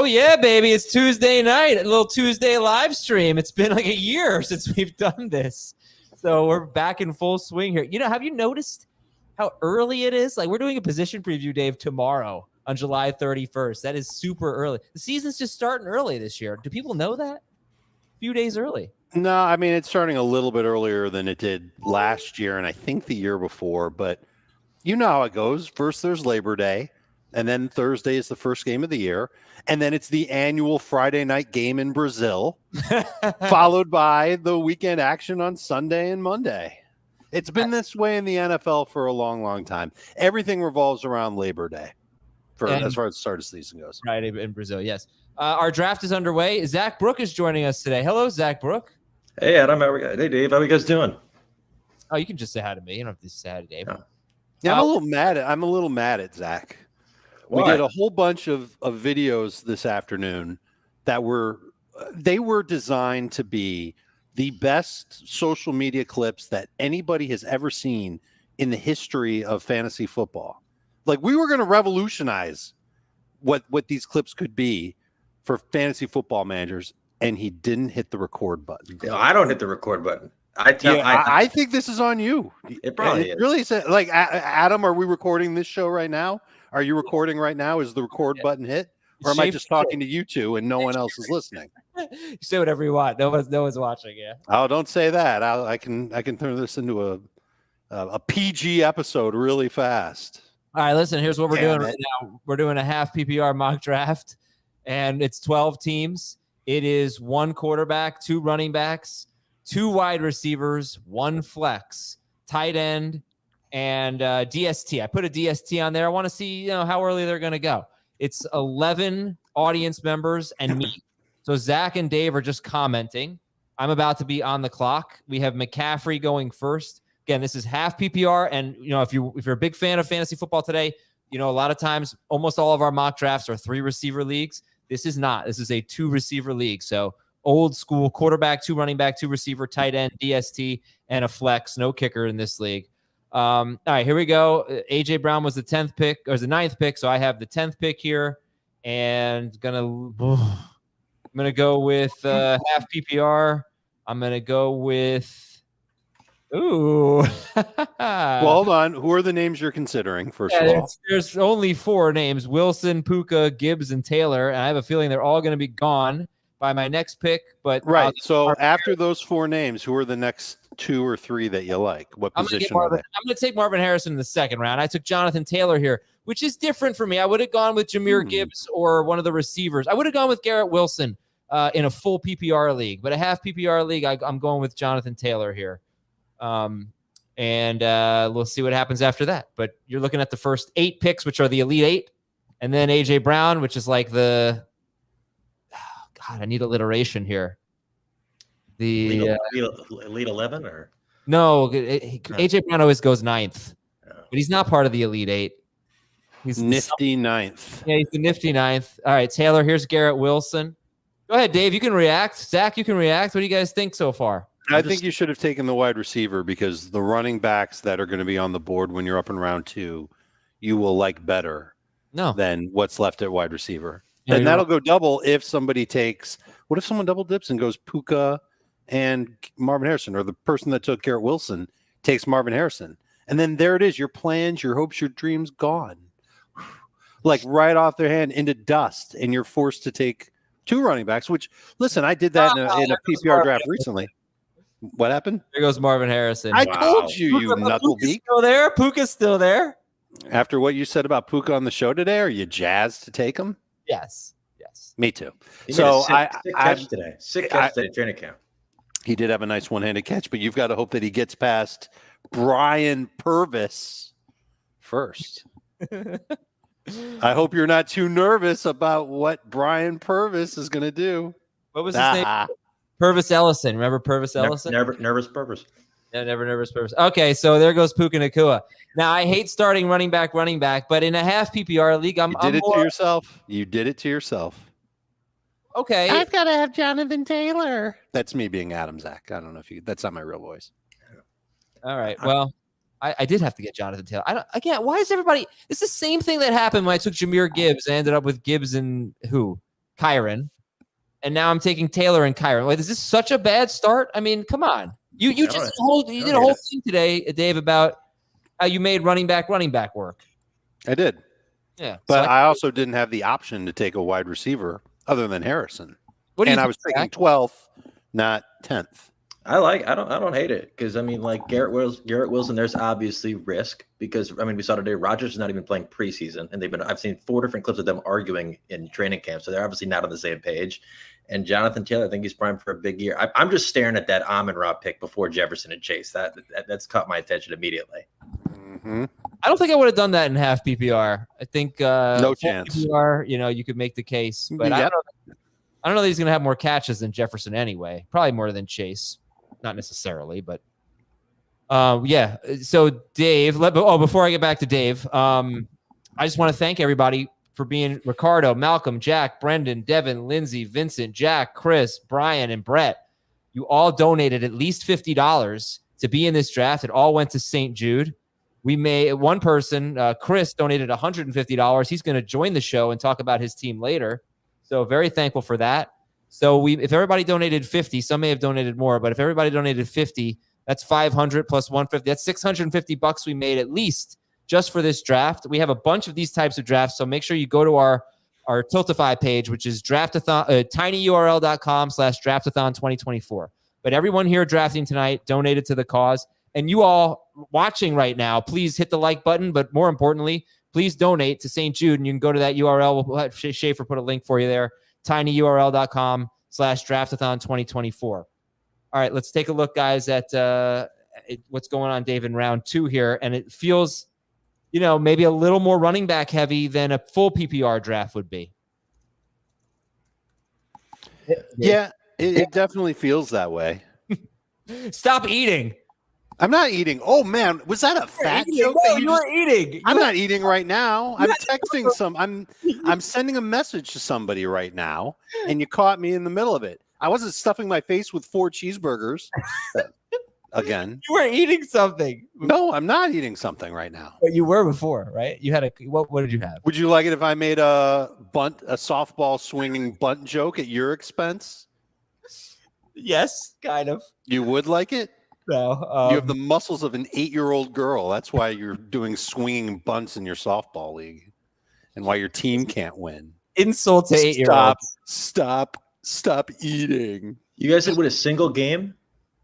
Oh, yeah, baby. It's Tuesday night, a little Tuesday live stream. It's been like a year since we've done this. So we're back in full swing here. Have you noticed how early it is? Like, we're doing a position preview, Dave, tomorrow on July 31st. That is super early. The season's just starting early this year. Do people know that? A few days early. No, I mean, it's starting a little bit earlier than it did last year and I think the year before, but you know how it goes. First, there's Labor Day, and then Thursday is the first game of the year, and then it's the annual Friday night game in Brazil, followed by the weekend action on Sunday and Monday. It's been this way in the NFL for a long, long time. Everything revolves around Labor Day as far as the start of the season goes. Right, in Brazil, yes. Our draft is underway. Zach Brook is joining us today. Hello, Zach Brook. Hey, Adam. Hey, Dave. How are you guys doing? Oh, you can just say hi to me. You don't have to say hi to Dave. No. Yeah, I'm a little mad at Zach. Why? We did a whole bunch of videos this afternoon that were designed to be the best social media clips that anybody has ever seen in the history of fantasy football. Like, we were going to revolutionize what these clips could be for fantasy football managers, and he didn't hit the record button. No, I don't hit the record button. I think this is on you. It probably is. Really is. Like, Adam, are we recording this show right now? Are you recording right now? Is the record button hit? Or am I just talking to you two and no one else is listening? You say whatever you want. No one's watching. Yeah. Oh, don't say that. I can turn this into a PG episode really fast. All right, listen. Here's what we're doing right now. We're doing a half PPR mock draft, and it's 12 teams. It is 1 quarterback, 2 running backs, 2 wide receivers, 1 flex, tight end, and DST. I put a DST on there. I want to see how early they're going to go. It's 11 audience members and me. So Zach and Dave are just commenting. I'm about to be on the clock. We have McCaffrey going first. Again, this is half PPR, and if you're a big fan of fantasy football today, a lot of times almost all of our mock drafts are 3 receiver leagues. This is not. This is a 2 receiver league. So old school quarterback, 2 running back, 2 receiver, tight end, DST, and a flex. No kicker in this league. All right, here we go. AJ Brown was the 10th pick, or the 9th pick. So I have the 10th pick here, and I'm gonna go with half PPR. I'm gonna go with. Ooh. Well, hold on. Who are the names you're considering, first of all? There's only 4 names: Wilson, Puka, Gibbs, and Taylor. And I have a feeling they're all going to be gone by my next pick. But right. So after those 4 names, who are the next 2 or 3 that you like? What position are they? I'm going to take Marvin Harrison in the 2nd round. I took Jonathan Taylor here, which is different for me. I would have gone with Jahmyr Gibbs or one of the receivers. I would have gone with Garrett Wilson in a full PPR league. But a half PPR league, I'm going with Jonathan Taylor here. And we'll see what happens after that. But you're looking at the first 8 picks, which are the Elite 8, and then AJ Brown, which is like the God, I need alliteration here. The Elite 11 or no, AJ Brown always goes 9th, but he's not part of the Elite 8. He's nifty 9th. Yeah, he's the nifty 9th. All right, Taylor, here's Garrett Wilson. Go ahead, Dave. You can react. Zach, you can react. What do you guys think so far? I think you should have taken the wide receiver because the running backs that are going to be on the board when you're up in round 2, you will like better than what's left at wide receiver. Yeah, and that'll go double if somebody takes – what if someone double dips and goes Puka and Marvin Harrison, or the person that took Garrett Wilson takes Marvin Harrison? And then there it is, your plans, your hopes, your dreams gone. Like right off their hand into dust, and you're forced to take 2 running backs, which, listen, I did that in a PPR draft recently. What happened? There goes Marvin Harrison. I told you, you knucklebeak. Still there? Puka's still there. After what you said about Puka on the show today, are you jazzed to take him? Yes. Me too. He made a sick catch today. Sick catch today, training camp. He did have a nice one-handed catch, but you've got to hope that he gets past Brian Purvis first. I hope you're not too nervous about what Brian Purvis is going to do. What was his name? Purvis Ellison. Remember Purvis Ellison? Never nervous Purvis. Yeah, never nervous Purvis. Okay, so there goes Puka Nacua. Now, I hate starting running back, but in a half PPR league, You did it to yourself. Okay. I've got to have Jonathan Taylor. That's me being Adam Zach. I don't know if that's not my real voice. All right. Well, I did have to get Jonathan Taylor. Why is everybody – it's the same thing that happened when I took Jahmyr Gibbs and ended up with Gibbs and who? Kyron, and now I'm taking Taylor and Kyron. Like, is this such a bad start? I mean, come on. You did a whole thing today, Dave, about how you made running back work. I did. Yeah. But I also didn't have the option to take a wide receiver other than Harrison. I was taking 12th, not 10th. I don't hate it because I mean, like Garrett Wilson, there's obviously risk because I mean we saw today Rodgers is not even playing preseason, and I've seen 4 different clips of them arguing in training camp, so they're obviously not on the same page. And Jonathan Taylor, I think he's primed for a big year. I'm just staring at that Amon-Ra pick before Jefferson and Chase. That's caught my attention immediately. Mm-hmm. I don't think I would have done that in half PPR. I think no chance. PPR, you could make the case, but I don't know that he's going to have more catches than Jefferson anyway. Probably more than Chase. Not necessarily, but yeah. So Dave, before I get back to Dave, I just want to thank everybody for being Ricardo, Malcolm, Jack, Brendan, Devin, Lindsay, Vincent, Jack, Chris, Brian, and Brett. You all donated at least $50 to be in this draft. It all went to St. Jude. We made one person, Chris, donated $150. He's going to join the show and talk about his team later. So very thankful for that. So if everybody donated 50, some may have donated more, but if everybody donated 50, that's 500 plus 150. That's $650 we made at least just for this draft. We have a bunch of these types of drafts, so make sure you go to our Tiltify page, which is Draft-a-thon, tinyurl.com/Draft-a-thon 2024. But everyone here drafting tonight donated to the cause. And you all watching right now, please hit the like button, but more importantly, please donate to St. Jude, and you can go to that URL. We'll have Schaefer put a link for you there. tinyurl.com/Draft-a-thon 2024. All right, let's take a look, guys, at what's going on, Dave, in round 2 here. And it feels, maybe a little more running back heavy than a full PPR draft would be. Yeah, it definitely feels that way. Stop eating. I'm not eating. Oh, man. Was that a fat joke? No, you were eating. I'm not eating right now. I'm texting I'm sending a message to somebody right now, and you caught me in the middle of it. I wasn't stuffing my face with 4 cheeseburgers. Again. You were eating something. No, I'm not eating something right now. But you were before, right? You had what did you have? Would you like it if I made a softball swinging bunt joke at your expense? Yes, kind of. You would like it? No, you have the muscles of an 8-year-old girl. That's why you're doing swinging bunts in your softball league, and why your team can't win. Insult to 8-year-olds. Stop eating. You guys did with a single game?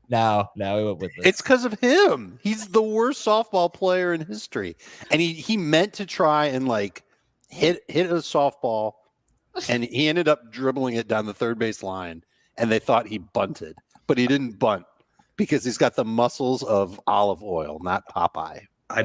No, we went with this. It's because of him. He's the worst softball player in history, and he meant to try and hit a softball, and he ended up dribbling it down the third base line, and they thought he bunted, but he didn't bunt. Because he's got the muscles of olive oil, not Popeye. I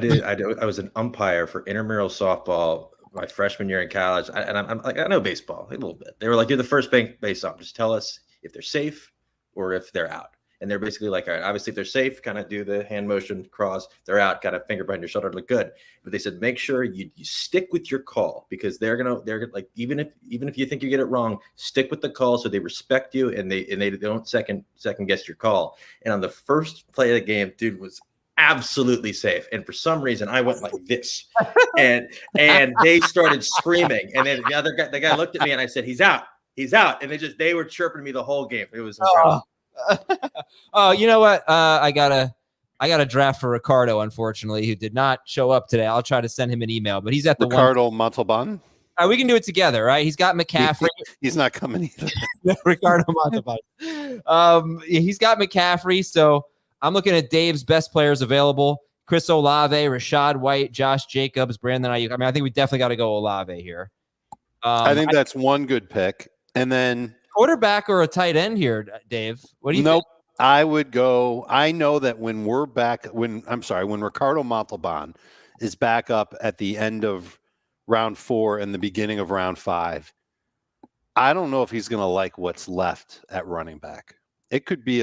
was an umpire for intramural softball my freshman year in college, and I'm like, I know baseball a little bit. They were like, "You're the first base ump. Just tell us if they're safe or if they're out." And they're basically like, "All right, obviously if they're safe, kind of do the hand motion, cross. If they're out, kind of finger behind your shoulder to look good." But they said, make sure you stick with your call because they're gonna like even if you think you get it wrong, stick with the call so they respect you and they don't second guess your call. And on the first play of the game, dude was absolutely safe. And for some reason, I went like this, and they started screaming. And then the guy looked at me and I said, "He's out, and they were chirping me the whole game. It was incredible. Oh, you know what? I got a draft for Ricardo, unfortunately, who did not show up today. I'll try to send him an email, but he's at the Ricardo Montalban. We can do it together, right? He's got McCaffrey. He's not coming either. Ricardo Montalban. He's got McCaffrey, so I'm looking at Dave's best players available: Chris Olave, Rashad White, Josh Jacobs, Brandon Ayuk. I mean, I think we definitely got to go Olave here. I think that's one good pick, and then quarterback or a tight end here, Dave? What do you think? I would go. I know that when Ricardo Montalban is back up at the end of round 4 and the beginning of round 5, I don't know if he's going to like what's left at running back. It could be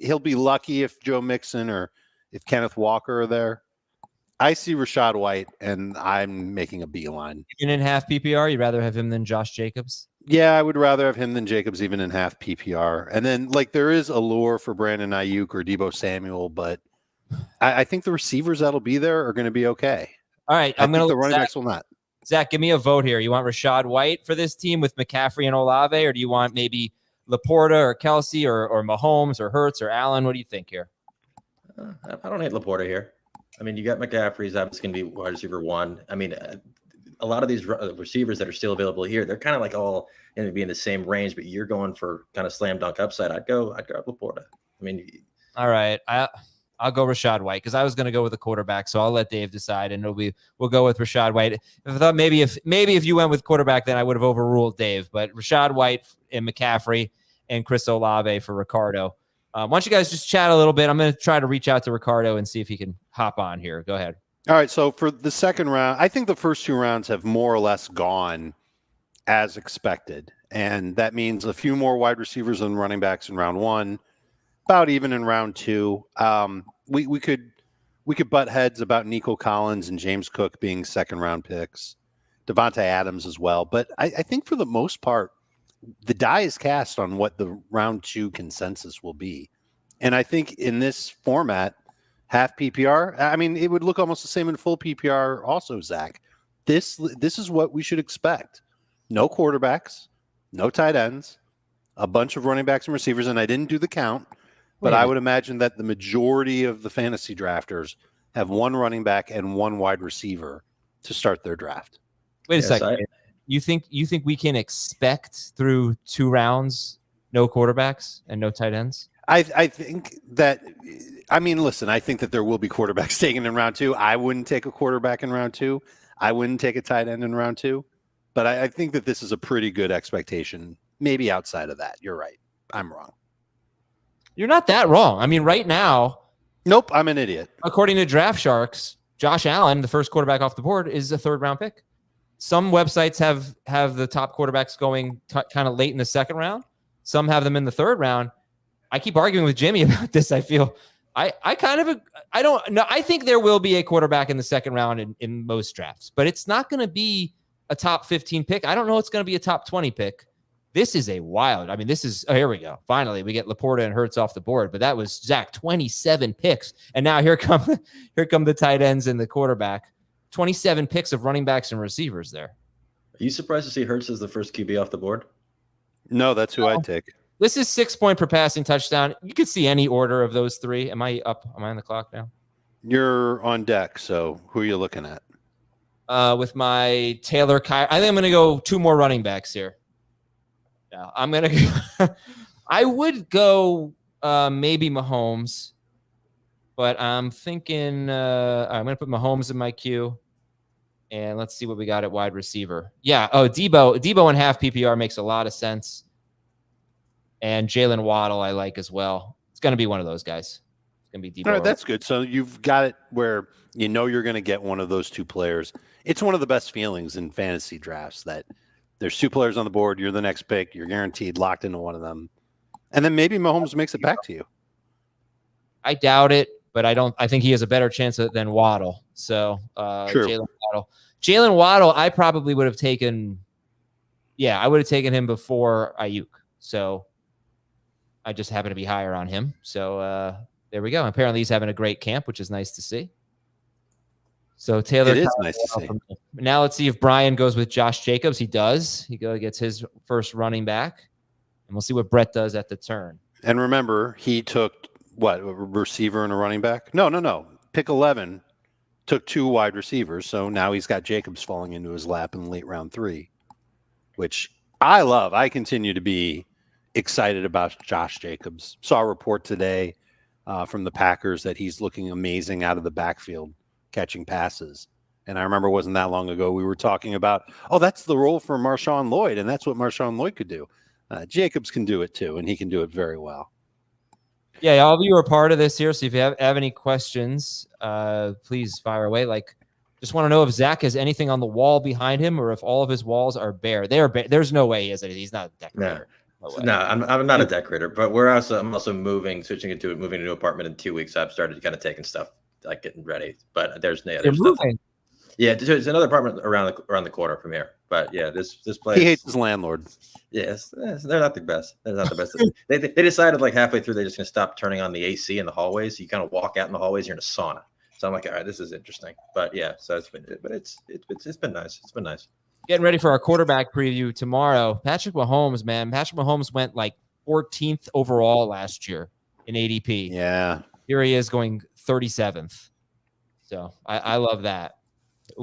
he'll be lucky if Joe Mixon or if Kenneth Walker are there. I see Rashad White, and I'm making a beeline. Even in half PPR, you'd rather have him than Josh Jacobs? Yeah, I would rather have him than Jacobs, even in half PPR. And then, there is a lure for Brandon Ayuk or Deebo Samuel, but I think the receivers that'll be there are going to be okay. All right, I think the running backs will not. Zach, give me a vote here. You want Rachaad White for this team with McCaffrey and Olave, or do you want maybe Laporta or Kelsey or Mahomes or Hurts or Allen? What do you think here? I don't hate Laporta here. I mean, you got McCaffrey's obviously going to be wide receiver 1. I mean, a lot of these receivers that are still available here, they're kind of like all going to be in the same range, but you're going for kind of slam dunk upside. I'd go Laporta. I mean, all right. I'll go Rachaad White because I was going to go with the quarterback, so I'll let Dave decide, and we'll go with Rachaad White. I thought maybe if you went with quarterback, then I would have overruled Dave. But Rachaad White and McCaffrey and Chris Olave for Ricardo. Why don't you guys just chat a little bit? I'm going to try to reach out to Ricardo and see if he can hop on here. Go ahead. All right. So for the second round, I think the first 2 rounds have more or less gone as expected, and that means a few more wide receivers and running backs in round 1. About even in round 2. We could butt heads about Nico Collins and James Cook being second round picks, Devontae Adams as well. But I think for the most part, the die is cast on what the round 2 consensus will be. And I think in this format, half PPR, I mean, it would look almost the same in full PPR also, Zach. This is what we should expect. No quarterbacks, no tight ends, a bunch of running backs and receivers, and I didn't do the count. But I would imagine that the majority of the fantasy drafters have 1 running back and 1 wide receiver to start their draft. Wait a second. You think we can expect through 2 rounds no quarterbacks and no tight ends? I think that, I mean, listen, I think that there will be quarterbacks taken in round 2. I wouldn't take a quarterback in round 2. I wouldn't take a tight end in round 2. But I think that this is a pretty good expectation. Maybe outside of that. You're right. I'm wrong. You're not that wrong. I mean, right now. Nope, I'm an idiot. According to Draft Sharks, Josh Allen, the first quarterback off the board, is a 3rd round pick. Some websites have the top quarterbacks going kind of late in the 2nd round. Some have them in the 3rd round. I keep arguing with Jimmy about this. I feel I don't know. I think there will be a quarterback in the 2nd round in most drafts, but it's not going to be a top 15 pick. I don't know it's going to be a top 20 pick. This is a wild. I mean, here we go. Finally, we get Laporta and Hurts off the board, but that was Zach 27 picks, and now here come the tight ends and the quarterback. 27 picks of running backs and receivers there. Are you surprised to see Hurts as the first QB off the board? No, that's who I'd take. This is 6 point per passing touchdown. You could see any order of those 3. Am I up? Am I on the clock now? You're on deck. So who are you looking at? With my Taylor Kyrie, I think I'm going to go 2 more running backs here. Yeah, I'm going to go. I would go maybe Mahomes, but I'm thinking I'm going to put Mahomes in my queue. And let's see what we got at wide receiver. Yeah. Oh, Debo in half PPR makes a lot of sense. And Jalen Waddle I like as well. It's going to be one of those guys. It's going to be Debo. All right, that's good. So you've got it where you know you're going to get one of those 2 players. It's one of the best feelings in fantasy drafts that there's 2 players on the board. You're the next pick. You're guaranteed locked into one of them. And then maybe Mahomes makes it back to you. I doubt it, but I think he has a better chance than Waddle. So Jalen Waddle, I probably would have taken. Yeah, I would have taken him before Ayuk. So I just happen to be higher on him. So there we go. Apparently he's having a great camp, which is nice to see. So Taylor, it is nice to see. Now let's see if Brian goes with Josh Jacobs. He does. He gets his first running back, and we'll see what Brett does at the turn. And remember, he took what, a receiver and a running back? No. Pick 11 took 2 wide receivers, so now he's got Jacobs falling into his lap in late round 3, which I love. I continue to be excited about Josh Jacobs. Saw a report today from the Packers that he's looking amazing out of the backfield, catching passes. And I remember it wasn't that long ago we were talking about, that's the role for Marshawn Lloyd, and that's what Marshawn Lloyd could do. Jacobs can do it too, and he can do it very well. Yeah, all of you are part of this here, so if you have any questions, please fire away. Just want to know if Zach has anything on the wall behind him or if all of his walls are bare. They are bare. There's no way he has anything. He's not a decorator. No, I'm not a decorator, but I'm also moving to a new apartment in 2 weeks. I've started kind of taking stuff, like getting ready, but there's no other stuff. Yeah, there's another apartment around the corner from here. But yeah, this place. He hates his landlord. Yes, they're not the best. They're not the best. they decided halfway through they're just going to stop turning on the AC in the hallways. So you kind of walk out in the hallways, you're in a sauna. It's So I'm like, all right, this is interesting. But yeah, so it's been nice. It's been nice. Getting ready for our quarterback preview tomorrow. Patrick Mahomes went like 14th overall last year in ADP. Yeah. Here he is going 37th. So I love that.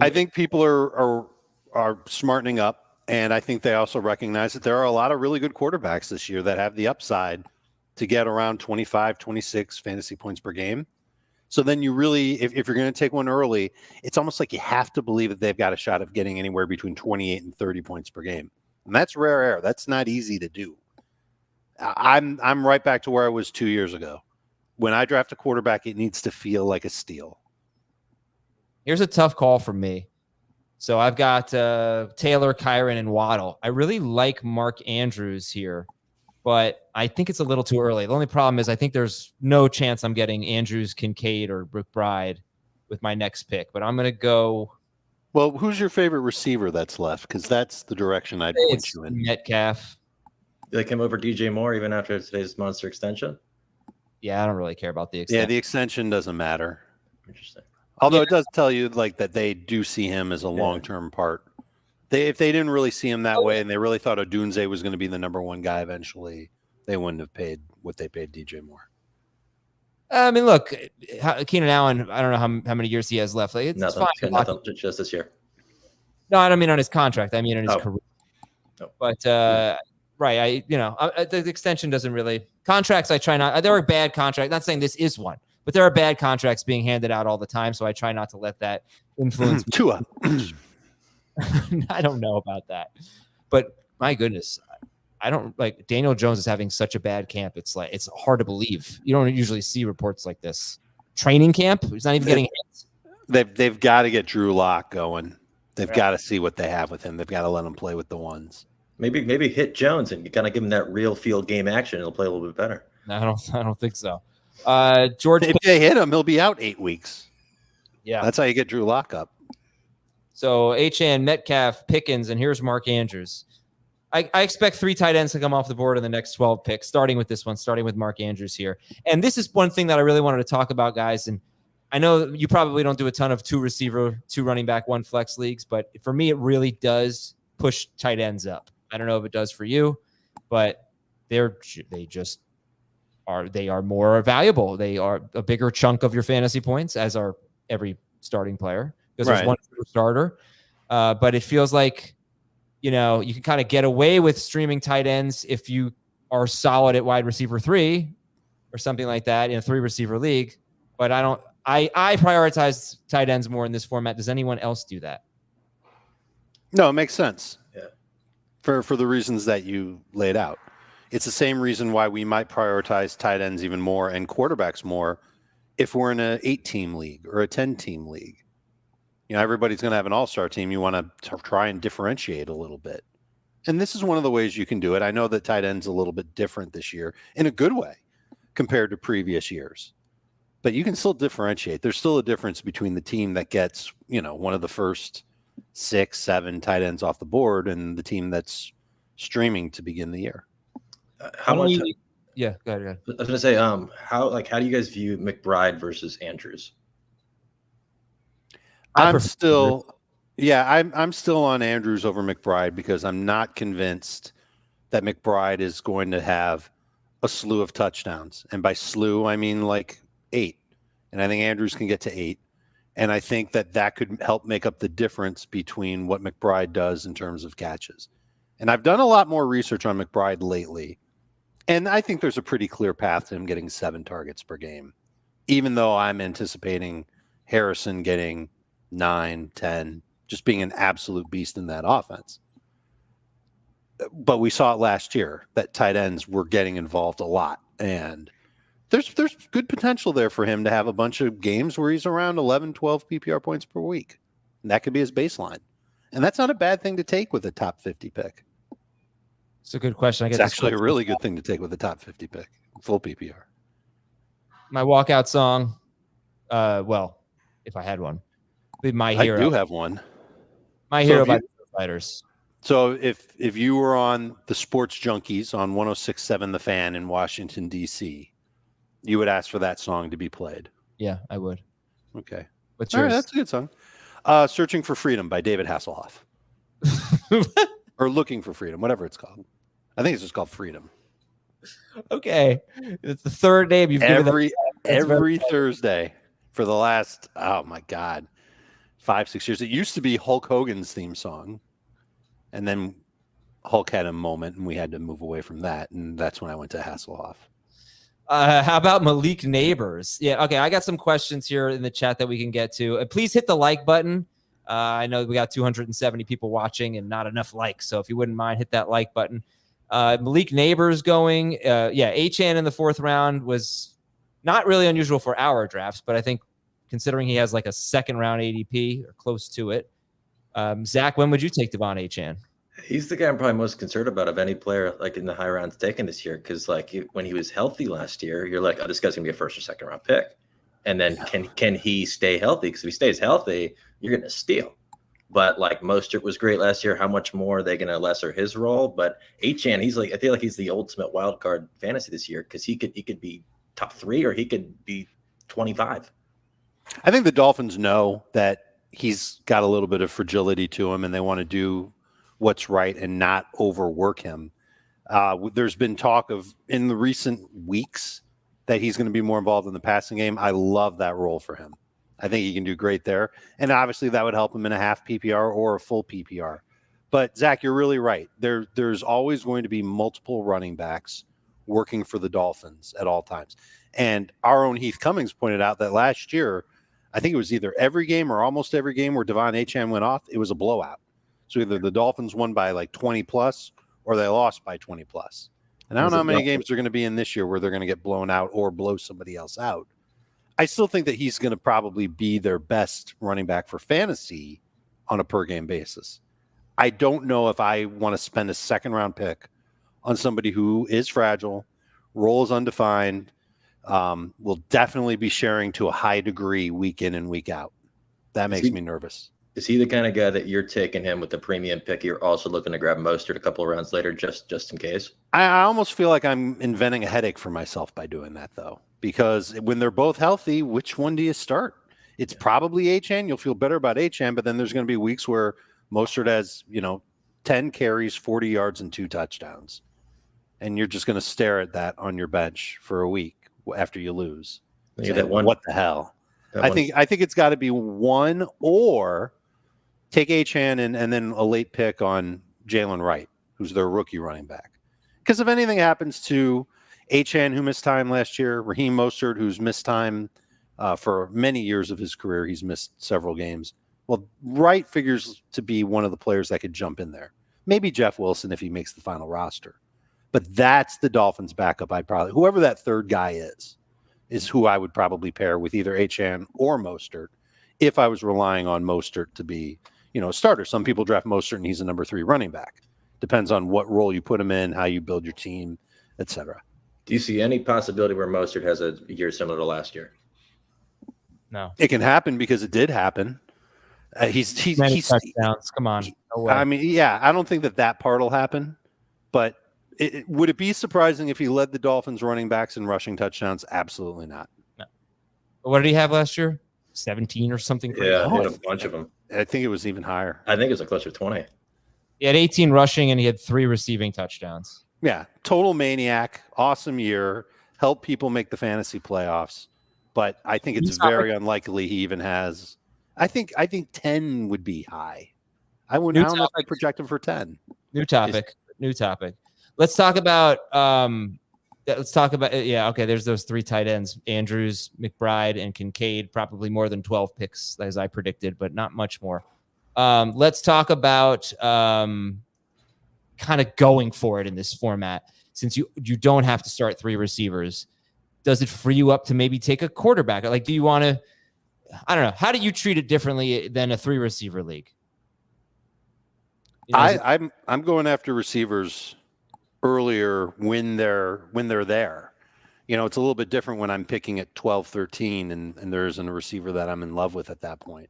I think people are smartening up, and I think they also recognize that there are a lot of really good quarterbacks this year that have the upside to get around 25, 26 fantasy points per game. So then you really, if you're going to take one early, it's almost like you have to believe that they've got a shot of getting anywhere between 28 and 30 points per game. And that's rare air. That's not easy to do. I'm right back to where I was 2 years ago. When I draft a quarterback, it needs to feel like a steal. Here's a tough call for me. So I've got Taylor, Kyron, and Waddle. I really like Mark Andrews here, but I think it's a little too early. The only problem is I think there's no chance I'm getting Andrews, Kincaid, or McBride with my next pick. But I'm going to go. Well, who's your favorite receiver that's left? Because that's the direction I'd point you in. Metcalf. You like him over DJ Moore even after today's monster extension? Yeah, I don't really care about the extension. Yeah, the extension doesn't matter. Interesting. Although it does tell you like that they do see him as a long-term part. If they didn't really see him that way and they really thought Odunze was going to be the number one guy eventually, they wouldn't have paid what they paid DJ Moore. I mean, look, Keenan Allen, I don't know how many years he has left. Like, it's nothing, fine. Nothing, just this year. No, I don't mean on his contract. I mean on his career. Oh. But, right, the extension doesn't really – contracts I try not – there are bad contracts. Not saying this is one. But there are bad contracts being handed out all the time, so I try not to let that influence me. Tua. I don't know about that. But my goodness, I don't like Daniel Jones is having such a bad camp. It's like it's hard to believe. You don't usually see reports like this. Training camp? He's not even getting hits. They've got to get Drew Lock going. They've got to see what they have with him. They've got to let him play with the ones. Maybe hit Jones and kind of give him that real field game action. He'll play a little bit better. No, I don't think so. George, if they hit him, he'll be out 8 weeks. Yeah, that's how you get Drew Lock up. So HN, Metcalf, Pickens, and here's Mark Andrews. I expect 3 tight ends to come off the board in the next 12 picks, starting with this one, starting with Mark Andrews here. And this is one thing that I really wanted to talk about, guys. And I know you probably don't do a ton of 2 receiver, 2 running back, 1 flex leagues, but for me, it really does push tight ends up. I don't know if it does for you, but they are more valuable. They are a bigger chunk of your fantasy points, as are every starting player, because there's one starter. But it feels like, you can kind of get away with streaming tight ends if you are solid at wide receiver 3 or something like that in a 3 receiver league. But I prioritize tight ends more in this format. Does anyone else do that? No, it makes sense. Yeah. For the reasons that you laid out. It's the same reason why we might prioritize tight ends even more and quarterbacks more if we're in an 8-team league or a 10-team league. Everybody's going to have an all-star team. You want to try and differentiate a little bit. And this is one of the ways you can do it. I know that tight end's a little bit different this year in a good way compared to previous years. But you can still differentiate. There's still a difference between the team that gets, one of the first 6, 7 tight ends off the board and the team that's streaming to begin the year. How much? Yeah, go ahead. I was going to say, how do you guys view McBride versus Andrews? I'm still on Andrews over McBride because I'm not convinced that McBride is going to have a slew of touchdowns. And by slew, I mean like 8. And I think Andrews can get to 8. And I think that could help make up the difference between what McBride does in terms of catches. And I've done a lot more research on McBride lately. And I think there's a pretty clear path to him getting 7 targets per game, even though I'm anticipating Harrison getting 9, 10, just being an absolute beast in that offense. But we saw it last year that tight ends were getting involved a lot. And there's good potential there for him to have a bunch of games where he's around 11, 12 PPR points per week. And that could be his baseline. And that's not a bad thing to take with a top 50 pick. It's a good question. It's actually a really good thing to take with a top 50 pick, full PPR. My walkout song, if I had one, would be My Hero. I do have one. My Hero by the Fighters. So if you were on the Sports Junkies on 106.7 The Fan in Washington, D.C., you would ask for that song to be played. Yeah, I would. Okay. What's yours? All right, that's a good song. Searching for Freedom by David Hasselhoff. Or Looking for Freedom, whatever it's called. I think it's just called Freedom. Okay. It's the third name you've given every Thursday for the last, oh my God, 5-6 years. It used to be Hulk Hogan's theme song. And then Hulk had a moment and we had to move away from that. And that's when I went to Hasselhoff. How about Malik Neighbors? Yeah, okay. I got some questions here in the chat that we can get to. Please hit the like button. I know we got 270 people watching and not enough likes. So if you wouldn't mind, hit that like button. Malik Neighbors going. Achane in the 4th round was not really unusual for our drafts, but I think considering he has like a 2nd round ADP or close to it. Zach, when would you take Devon Achane? He's the guy I'm probably most concerned about of any player like in the high rounds taken this year. Because when he was healthy last year, you're like, oh, this guy's gonna be a 1st or 2nd round pick. And then can he stay healthy? Because if he stays healthy, you're gonna steal. But like Mostert was great last year. How much more are they gonna lesser his role? But Achane, I feel like he's the ultimate wild card fantasy this year because he could be top 3 or he could be 25. I think the Dolphins know that he's got a little bit of fragility to him, and they want to do what's right and not overwork him. There's been talk of in the recent weeks that he's going to be more involved in the passing game. I love that role for him. I think he can do great there. And obviously that would help him in a half PPR or a full PPR. But Zach, you're really right. There's always going to be multiple running backs working for the Dolphins at all times. And our own Heath Cummings pointed out that last year, I think it was either every game or almost every game where Devon Achane went off, it was a blowout. So either the Dolphins won by like 20 plus or they lost by 20 plus. And I don't know how many games they're going to be in this year where they're going to get blown out or blow somebody else out. I still think that he's going to probably be their best running back for fantasy on a per game basis. I don't know if I want to spend a 2nd round pick on somebody who is fragile, role is undefined, will definitely be sharing to a high degree week in and week out. That makes me nervous. Is he the kind of guy that you're taking him with the premium pick? You're also looking to grab Mostert a couple of rounds later, just in case. I almost feel like I'm inventing a headache for myself by doing that, though, because when they're both healthy, which one do you start? It's probably Achane. You'll feel better about Achane, but then there's going to be weeks where Mostert has 10 carries, 40 yards, and 2 touchdowns, and you're just going to stare at that on your bench for a week after you lose. Saying, what the hell? I think it's got to be one or take Achane and then a late pick on Jalen Wright, who's their rookie running back. Because if anything happens to Achane, who missed time last year, Raheem Mostert, who's missed time for many years of his career, he's missed several games. Well, Wright figures to be one of the players that could jump in there. Maybe Jeff Wilson if he makes the final roster. But that's the Dolphins' backup. Whoever that third guy is who I would probably pair with either Achane or Mostert if I was relying on Mostert to be a starter. Some people draft Mostert and he's a number 3 running back. Depends on what role you put him in, how you build your team, etc. Do you see any possibility where Mostert has a year similar to last year? No. It can happen because it did happen. He's touchdowns. Come on. No way. I mean, yeah, I don't think that part will happen, but would it be surprising if he led the Dolphins running backs in rushing touchdowns? Absolutely not. No. What did he have last year? 17 or something? Yeah, he had a bunch of them. I think it was even higher. I think it was closer to 20. He had 18 rushing and he had 3 receiving touchdowns. Yeah, total maniac, awesome year, helped people make the fantasy playoffs. But I think it's very unlikely he even has. I think 10 would be high. I don't know if I project him for 10. New topic. Let's talk about there's those 3 tight ends, Andrews, McBride, and Kincaid, probably more than 12 picks as I predicted, but not much more. Let's talk about kind of going for it in this format. Since you don't have to start 3 receivers, does it free you up to maybe take a quarterback? Like, do you want to, I don't know. How do you treat it differently than a 3 receiver league? I'm going after receivers earlier when they're there. It's a little bit different when I'm picking at 12, 13 and there isn't a receiver that I'm in love with at that point.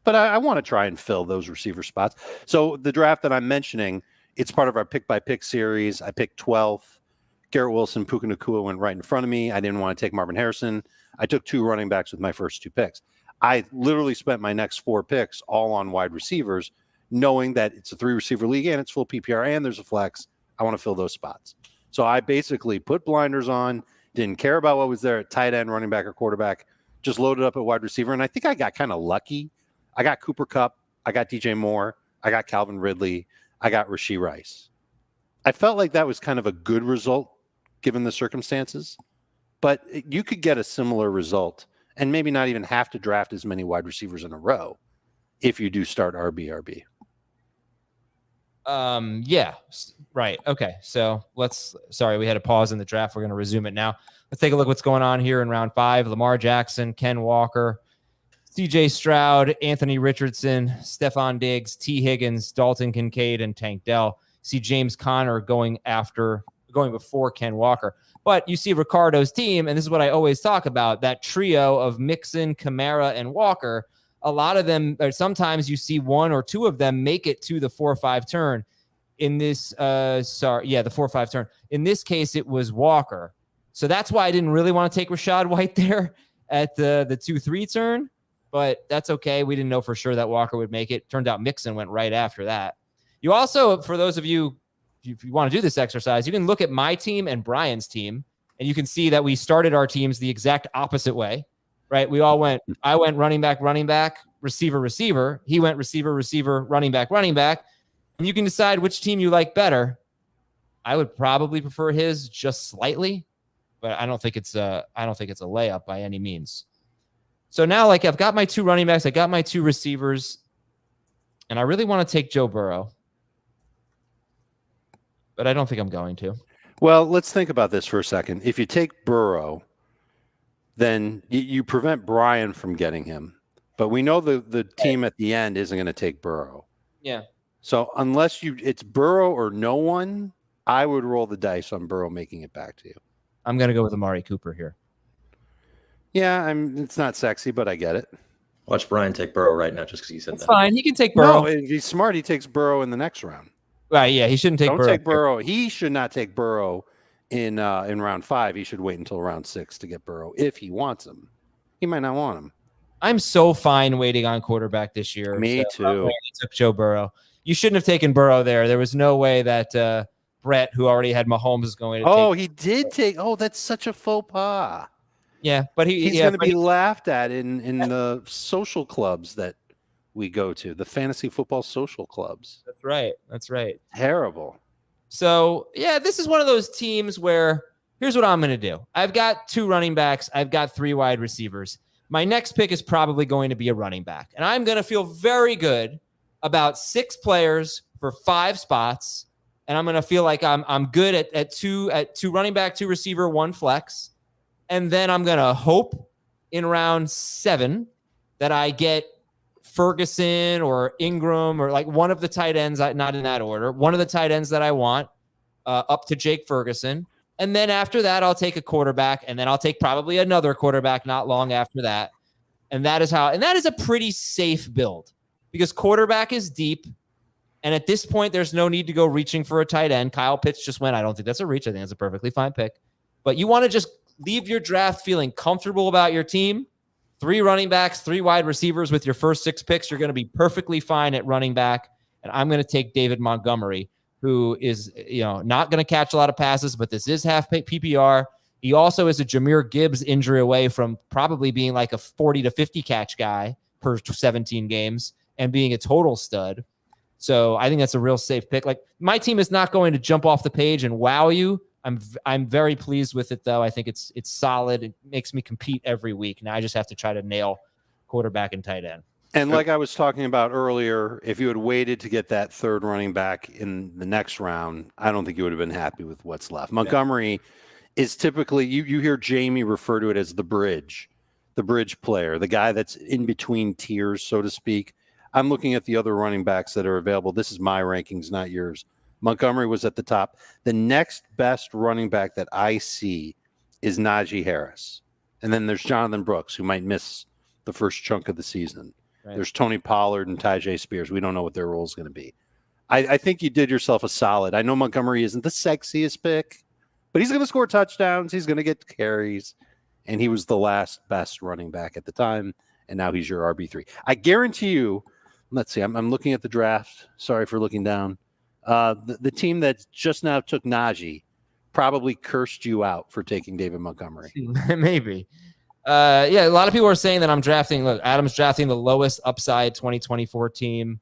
But I want to try and fill those receiver spots. So the draft that I'm mentioning, it's part of our pick by pick series. I picked 12th. Garrett Wilson, Puka Nacua went right in front of me. I didn't want to take Marvin Harrison. I took 2 running backs with my first 2 picks. I literally spent my next 4 picks all on wide receivers, knowing that it's a 3-receiver league and it's full PPR and there's a flex. I want to fill those spots. So I basically put blinders on, didn't care about what was there at tight end, running back, or quarterback, just loaded up at wide receiver. And I think I got kind of lucky. I got Cooper Kupp, I got DJ Moore, I got Calvin Ridley, I got Rashee Rice. I felt like that was kind of a good result given the circumstances, but you could get a similar result and maybe not even have to draft as many wide receivers in a row if you do start RB. Yeah, right. Okay. So sorry, we had a pause in the draft. We're going to resume it now. Let's take a look at what's going on here in round 5. Lamar Jackson, Ken Walker, CJ Stroud, Anthony Richardson, Stephon Diggs, T. Higgins, Dalton Kincaid, and Tank Dell. See James Conner going before Ken Walker. But you see Ricardo's team, and this is what I always talk about, that trio of Mixon, Kamara, and Walker. A lot of them, or sometimes you see 1 or 2 of them make it to the 4-5 turn. In this, the 4-5 turn. In this case, it was Walker. So that's why I didn't really want to take Rachaad White there at the 2-3 turn. But that's okay. We didn't know for sure that Walker would make it. Turned out Mixon went right after that. You also, for those of you, if you want to do this exercise, you can look at my team and Brian's team, and you can see that we started our teams the exact opposite way, right? I went running back, receiver. He went receiver, running back. And you can decide which team you like better. I would probably prefer his just slightly, but I don't think it's a layup by any means. So now, like, I've got my 2 running backs, I got my 2 receivers, and I really want to take Joe Burrow. But I don't think I'm going to. Well, let's think about this for a second. If you take Burrow, then you prevent Brian from getting him. But we know the team at the end isn't going to take Burrow. Yeah. So unless it's Burrow or no one, I would roll the dice on Burrow making it back to you. I'm going to go with Amari Cooper here. Yeah, it's not sexy, but I get it. Watch Brian take Burrow right now just because he said That's that. Fine. He can take Burrow. No, if he's smart, he takes Burrow in the next round. Right, yeah, he shouldn't take Don't Burrow. Take Burrow. He should not take Burrow in round 5. He should wait until round 6 to get Burrow if he wants him. He might not want him. I'm so fine waiting on quarterback this year. Me too. I took Joe Burrow. You shouldn't have taken Burrow there. There was no way that Brett, who already had Mahomes, is going to take. Oh, he did take. Oh, that's such a faux pas. Yeah, but he's going to be laughed at in the social clubs that we go to, the fantasy football social clubs. That's right. Terrible. So, yeah, this is one of those teams where here's what I'm going to do. I've got 2 running backs. I've got 3 wide receivers. My next pick is probably going to be a running back. And I'm going to feel very good about 6 players for 5 spots. And I'm going to feel like I'm good at two running back, 2 receiver, 1 flex. And then I'm going to hope in round 7 that I get Ferguson or Ingram or like one of the tight ends, not in that order, one of the tight ends that I want up to Jake Ferguson. And then after that, I'll take a quarterback, and then I'll take probably another quarterback not long after that. And that is a pretty safe build because quarterback is deep. And at this point, there's no need to go reaching for a tight end. Kyle Pitts just went. I don't think that's a reach. I think that's a perfectly fine pick. But you want to just leave your draft feeling comfortable about your team. 3 running backs, 3 wide receivers with your first 6 picks. You're going to be perfectly fine at running back. And I'm going to take David Montgomery, who is, not going to catch a lot of passes, but this is half PPR. He also is a Jahmyr Gibbs injury away from probably being like a 40 to 50 catch guy per 17 games and being a total stud. So I think that's a real safe pick. Like, my team is not going to jump off the page and wow you. I'm very pleased with it, though. I think it's solid. It makes me compete every week. Now I just have to try to nail quarterback and tight end. And like I was talking about earlier, if you had waited to get that 3rd running back in the next round, I don't think you would have been happy with what's left. Montgomery is typically, you hear Jamie refer to it as the bridge player, the guy that's in between tiers, so to speak. I'm looking at the other running backs that are available. This is my rankings, not yours. Montgomery was at the top. The next best running back that I see is Najee Harris. And then there's Jonathan Brooks, who might miss the first chunk of the season. Right. There's Tony Pollard and Tyjae Spears. We don't know what their role is going to be. I think you did yourself a solid. I know Montgomery isn't the sexiest pick, but he's going to score touchdowns. He's going to get carries. And he was the last best running back at the time. and now he's your RB3. I guarantee you, let's see, I'm looking at the draft. Sorry for looking down. The team that just now took Najee probably cursed you out for taking David Montgomery. Maybe. Yeah, a lot of people are saying that I'm drafting. Look, Adam's drafting the lowest upside 2024 team.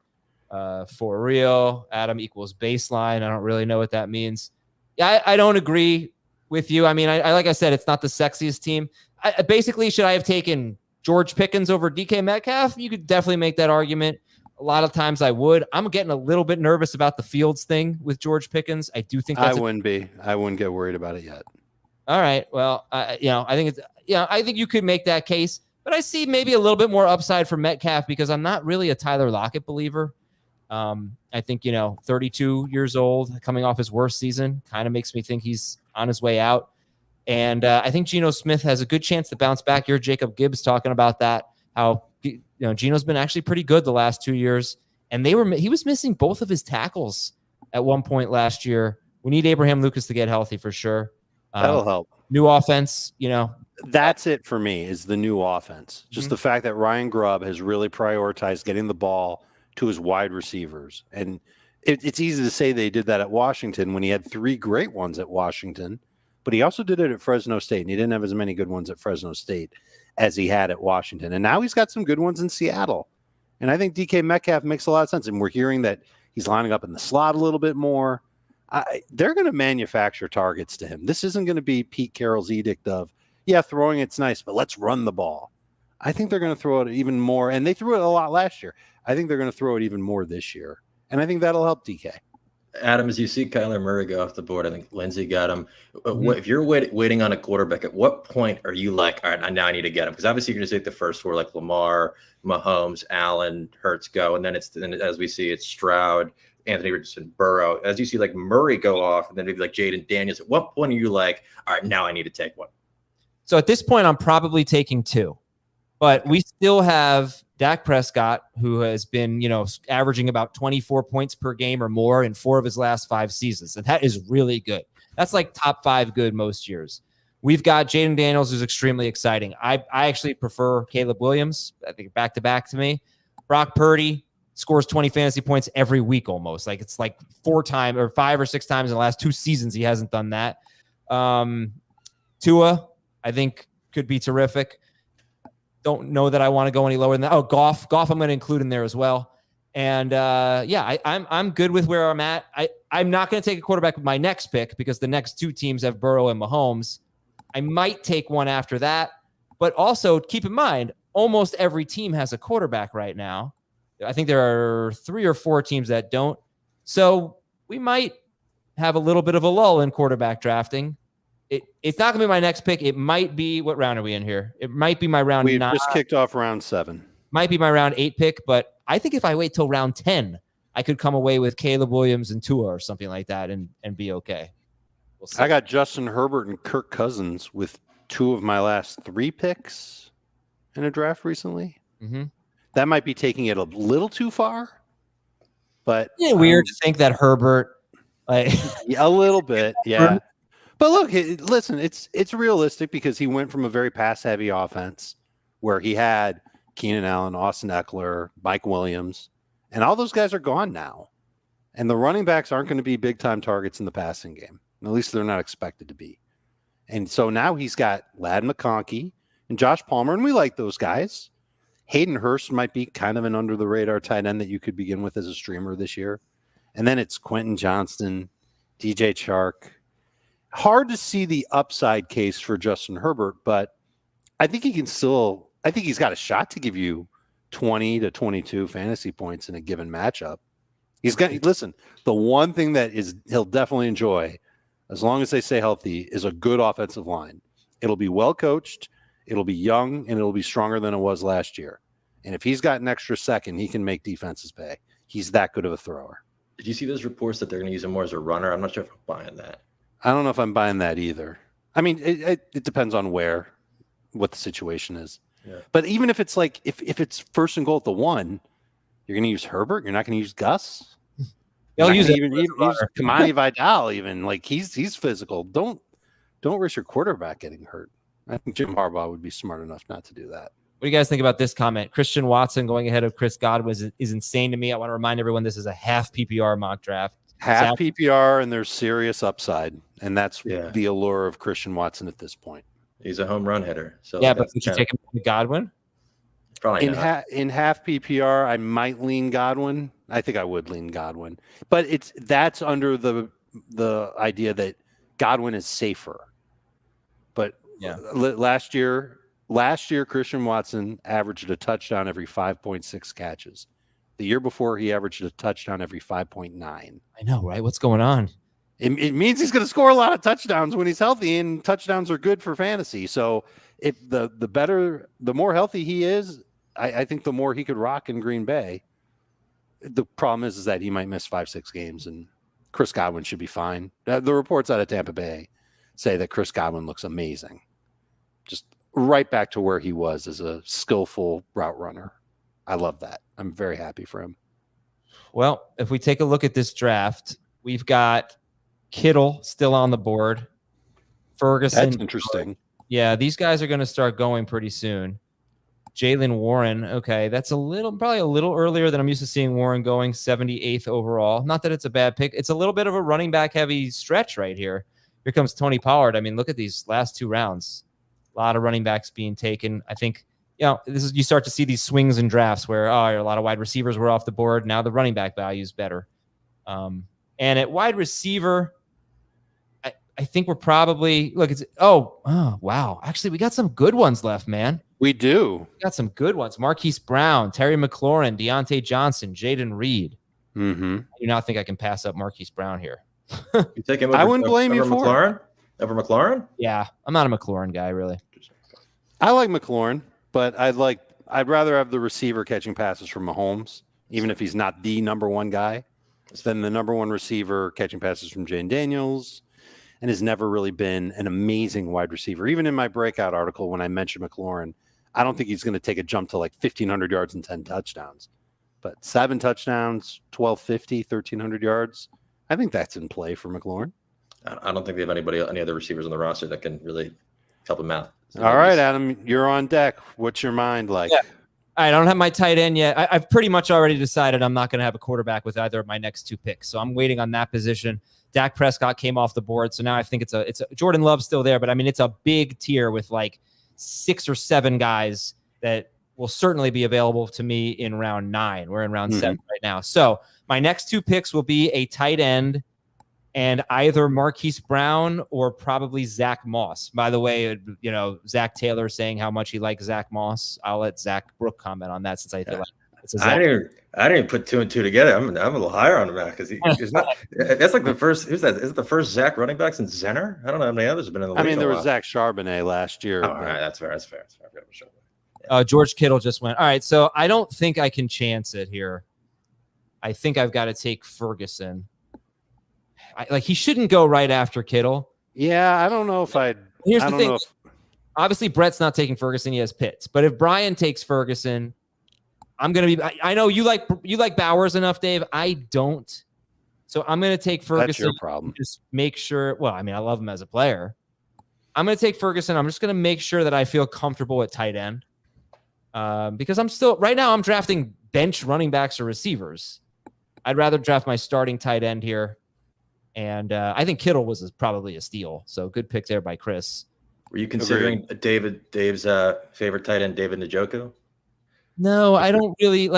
For real, Adam equals baseline. I don't really know what that means. Yeah, I don't agree with you. I mean, I like I said, it's not the sexiest team. Basically, should I have taken George Pickens over DK Metcalf? You could definitely make that argument. A lot of times I would. I'm getting a little bit nervous about the Fields thing with George Pickens. I do think that's I wouldn't get worried about it yet. All right. Well, I think I think you could make that case, but I see maybe a little bit more upside for Metcalf because I'm not really a Tyler Lockett believer. I think, 32 years old, coming off his worst season, kind of makes me think he's on his way out. And I think Geno Smith has a good chance to bounce back. You're Jacob Gibbs talking about that, how Geno's been actually pretty good the last 2 years, and he was missing both of his tackles at one point last year. We need Abraham Lucas to get healthy for sure. That'll help. New offense, That's it for me, is the new offense. Just the fact that Ryan Grubb has really prioritized getting the ball to his wide receivers. And it's easy to say they did that at Washington when he had 3 great ones at Washington, but he also did it at Fresno State, and he didn't have as many good ones at Fresno State as he had at Washington. And now he's got some good ones in Seattle. And I think DK Metcalf makes a lot of sense. And we're hearing that he's lining up in the slot a little bit more. They're going to manufacture targets to him. This isn't going to be Pete Carroll's edict of, throwing it's nice, but let's run the ball. I think they're going to throw it even more. And they threw it a lot last year. I think they're going to throw it even more this year. And I think that'll help DK. Adam, as you see Kyler Murray go off the board, I think Lindsay got him. If you're waiting on a quarterback, at what point are you like, all right, now I need to get him? Because obviously you're going to take the first 4, like Lamar, Mahomes, Allen, Hurts go. And then as we see, it's Stroud, Anthony Richardson, Burrow. As you see like Murray go off, and then maybe like Jaden Daniels, at what point are you like, all right, now I need to take one? So at this point, I'm probably taking 2. But we still have Dak Prescott, who has been, averaging about 24 points per game or more in 4 of his last 5 seasons. And that is really good. That's like top 5 good most years. We've got Jaden Daniels, who's extremely exciting. I actually prefer Caleb Williams. I think back to me. Brock Purdy scores 20 fantasy points every week almost. Like it's like 4 times or 5 or 6 times in the last 2 seasons he hasn't done that. Tua, I think, could be terrific. Don't know that I want to go any lower than that. Oh, Goff I'm going to include in there as well. And I'm good with where I'm at. I'm not going to take a quarterback with my next pick because the next 2 teams have Burrow and Mahomes. I might take one after that. But also keep in mind, almost every team has a quarterback right now. I think there are 3 or 4 teams that don't. So we might have a little bit of a lull in quarterback drafting. It's not going to be my next pick. It might be, what round are we in here? It might be my round 9. We just kicked off round 7. Might be my round 8 pick, but I think if I wait till round 10, I could come away with Caleb Williams and Tua or something like that and be okay. We'll see. I got Justin Herbert and Kirk Cousins with 2 of my last 3 picks in a draft recently. Mm-hmm. That might be taking it a little too far, but weird to think that Herbert, a little bit, yeah. But look, listen, it's realistic because he went from a very pass-heavy offense where he had Keenan Allen, Austin Eckler, Mike Williams, and all those guys are gone now. And the running backs aren't going to be big-time targets in the passing game. At least they're not expected to be. And so now he's got Ladd McConkey and Josh Palmer, and we like those guys. Hayden Hurst might be kind of an under-the-radar tight end that you could begin with as a streamer this year. And then it's Quentin Johnston, DJ Chark. Hard to see the upside case for Justin Herbert, but I think he's got a shot to give you 20 to 22 fantasy points in a given matchup. Listen, the one thing that he'll definitely enjoy, as long as they stay healthy, is a good offensive line. It'll be well coached, it'll be young, and it'll be stronger than it was last year. And if he's got an extra second, he can make defenses pay. He's that good of a thrower. Did you see those reports that they're going to use him more as a runner? I'm not sure if I'm buying that. I don't know if I'm buying that either. I mean, it depends on what the situation is. Yeah. But even if it's like, if it's first and goal at the 1, you're going to use Herbert. You're not going to use Gus. They'll use Kamani Vidal. Even like he's physical. Don't risk your quarterback getting hurt. I think Jim Harbaugh would be smart enough not to do that. What do you guys think about this comment? Christian Watson going ahead of Chris Godwin is insane to me. I want to remind everyone this is a half PPR mock draft. Half PPR, and there's serious upside, and that's the allure of Christian Watson at this point. He's a home run hitter. So yeah, but would you take him to Godwin? Probably in half PPR, I might lean Godwin. I think I would lean Godwin, but that's under the idea that Godwin is safer. But last year Christian Watson averaged a touchdown every 5.6 catches. The year before, he averaged a touchdown every 5.9. I know, right? What's going on? It means he's going to score a lot of touchdowns when he's healthy, and touchdowns are good for fantasy. So if the more healthy he is, I think the more he could rock in Green Bay. The problem is that he might miss 5-6 games, and Chris Godwin should be fine. The reports out of Tampa Bay say that Chris Godwin looks amazing. Just right back to where he was as a skillful route runner. I love that. I'm very happy for him. Well, if we take a look at this draft, we've got Kittle still on the board. Ferguson. That's interesting. Yeah, these guys are going to start going pretty soon. Jaylen Warren. Okay, that's probably a little earlier than I'm used to seeing Warren going, 78th overall. Not that it's a bad pick. It's a little bit of a running back heavy stretch right here. Here comes Tony Pollard. I mean, look at these last two rounds. A lot of running backs being taken. I think, you start to see these swings in drafts where a lot of wide receivers were off the board. Now the running back value is better. And at wide receiver, I think we're probably wow. Actually, we got some good ones left, man. We do. We got some good ones. Marquise Brown, Terry McLaurin, Deontay Johnson, Jaden Reed. Mm-hmm. I do not think I can pass up Marquise Brown here. You take him over, I wouldn't blame you for McLaurin? Over McLaurin? Yeah, I'm not a McLaurin guy, really. I like McLaurin, but I'd rather have the receiver catching passes from Mahomes, even if he's not the number one guy, than the number one receiver catching passes from Jane Daniels, and has never really been an amazing wide receiver. Even in my breakout article, when I mentioned McLaurin, I don't think he's going to take a jump to like 1,500 yards and 10 touchdowns. But 7 touchdowns, 1,250, 1,300 yards, I think that's in play for McLaurin. I don't think they have any other receivers on the roster that can really help him out. So all right, Adam, you're on deck. What's your mind like? Yeah. I don't have my tight end yet. I've pretty much already decided I'm not going to have a quarterback with either of my next two picks. So I'm waiting on that position. Dak Prescott came off the board. So now I think it's a Jordan Love's still there, but I mean, it's a big tier with like 6 or 7 guys that will certainly be available to me in round 9. We're in round 7 right now. So my next two picks will be a tight end and either Marquise Brown or probably Zach Moss. By the way, Zach Taylor saying how much he likes Zach Moss. I'll let Zach Brook comment on that since I feel like it's a Zach. I didn't even put 2 and 2 together. I'm a little higher on him now because he's not. That's like the first. Who's that? Is it the first Zach running back since Zenner? I don't know how many others have been in the league. I mean, there was Zach Charbonnet last year. All right, that's fair. George Kittle just went. All right, so I don't think I can chance it here. I think I've got to take Ferguson. He shouldn't go right after Kittle. Yeah, I don't know if I'd. Here's the thing. Obviously, Brett's not taking Ferguson. He has Pitts. But if Brian takes Ferguson, I'm going to be. I know you like Bowers enough, Dave. I don't. So I'm going to take Ferguson. That's your problem. Just make sure. Well, I mean, I love him as a player. I'm going to take Ferguson. I'm just going to make sure that I feel comfortable at tight end. Because right now I'm drafting bench running backs or receivers. I'd rather draft my starting tight end here. And I think Kittle was probably a steal. So good pick there by Chris. Were you considering Dave's favorite tight end, David Njoku? No, I don't really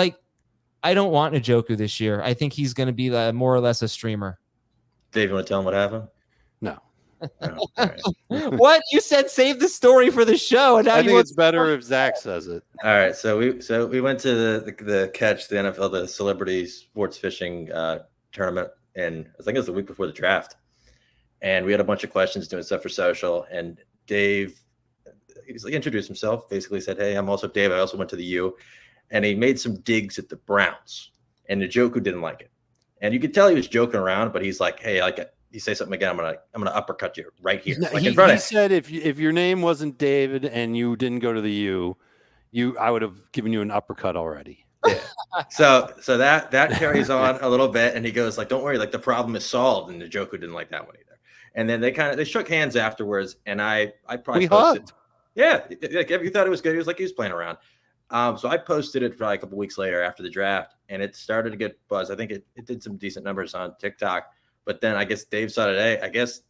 I don't want Njoku this year. I think he's going to be more or less a streamer. Dave, you want to tell him what happened? No. Oh, right. What? You said save the story for the show. And now I think it's better if Zach says it. All right. So we went to the catch, the NFL, the celebrity sports fishing tournament. And I think it was the week before the draft. And we had a bunch of questions doing stuff for social. And Dave, he's introduced himself, basically said, "Hey, I'm also Dave. I also went to the U." And he made some digs at the Browns. And Njoku didn't like it. And you could tell he was joking around, but he's like, "Hey, you say something again, I'm gonna uppercut you right here." He said if your name wasn't David and you didn't go to the U, I would have given you an uppercut already. Yeah. So that carries on a little bit, and he goes like, "Don't worry, like the problem is solved." And Njoku didn't like that one either. And then they shook hands afterwards, and I probably posted, hugged. yeah, like if you thought it was good, he was like he was playing around. So I posted it probably a couple weeks later after the draft, and it started to get buzz. I think it did some decent numbers on TikTok, but then I guess Dave saw today, I guess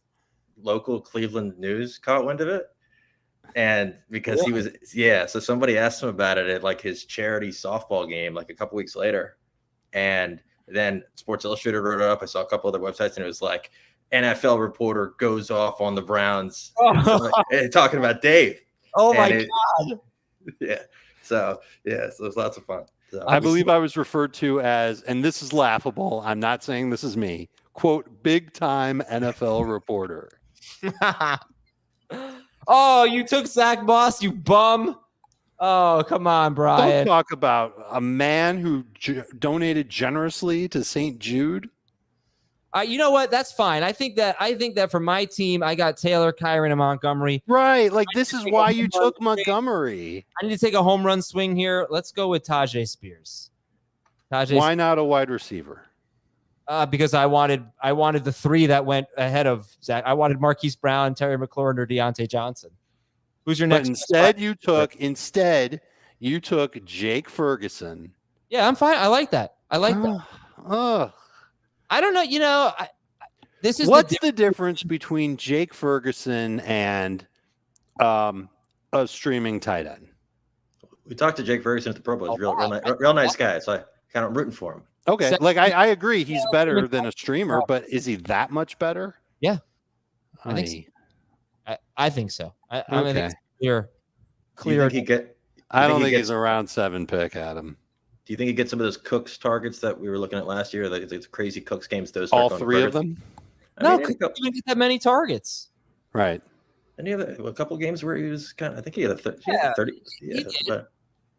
local Cleveland news caught wind of it. And because he was, so somebody asked him about it at like his charity softball game, like a couple weeks later. And then Sports Illustrated wrote it up. I saw a couple other websites, and it was like NFL reporter goes off on the Browns talking about Dave. Oh my God. Yeah. So it was lots of fun. So, I believe I was referred to as, and this is laughable, I'm not saying this is me, quote, big time NFL reporter. Oh, you took Zach Moss, you bum. Oh, come on, Brian. Don't talk about a man who donated generously to St. Jude. You know what? That's fine. I think that for my team, I got Taylor, Kyron, and Montgomery. Right. Like, this is why you took Montgomery. I need to take a home run swing here. Let's go with Tajay Spears. Why not a wide receiver? Because I wanted the three that went ahead of Zach. I wanted Marquise Brown, Terry McLaurin, or Deontay Johnson. Who's your next? Instead, you took Jake Ferguson. Yeah, I'm fine. I like that. I don't know. This is what's the difference between Jake Ferguson and a streaming tight end? We talked to Jake Ferguson at the Pro Bowl. He's real nice guy. So I kind of rooting for him. Okay, I agree. He's better than a streamer, but is he that much better? Yeah, I think so. I think so. I think it's clear. I don't think he's a round 7 pick, Adam. Do you think he gets some of those Cooks targets that we were looking at last year? Like those crazy Cooks games. Those all 3 of them? No, he didn't even get that many targets. Right. And he had a couple games where he was I think he had a 30. Yeah,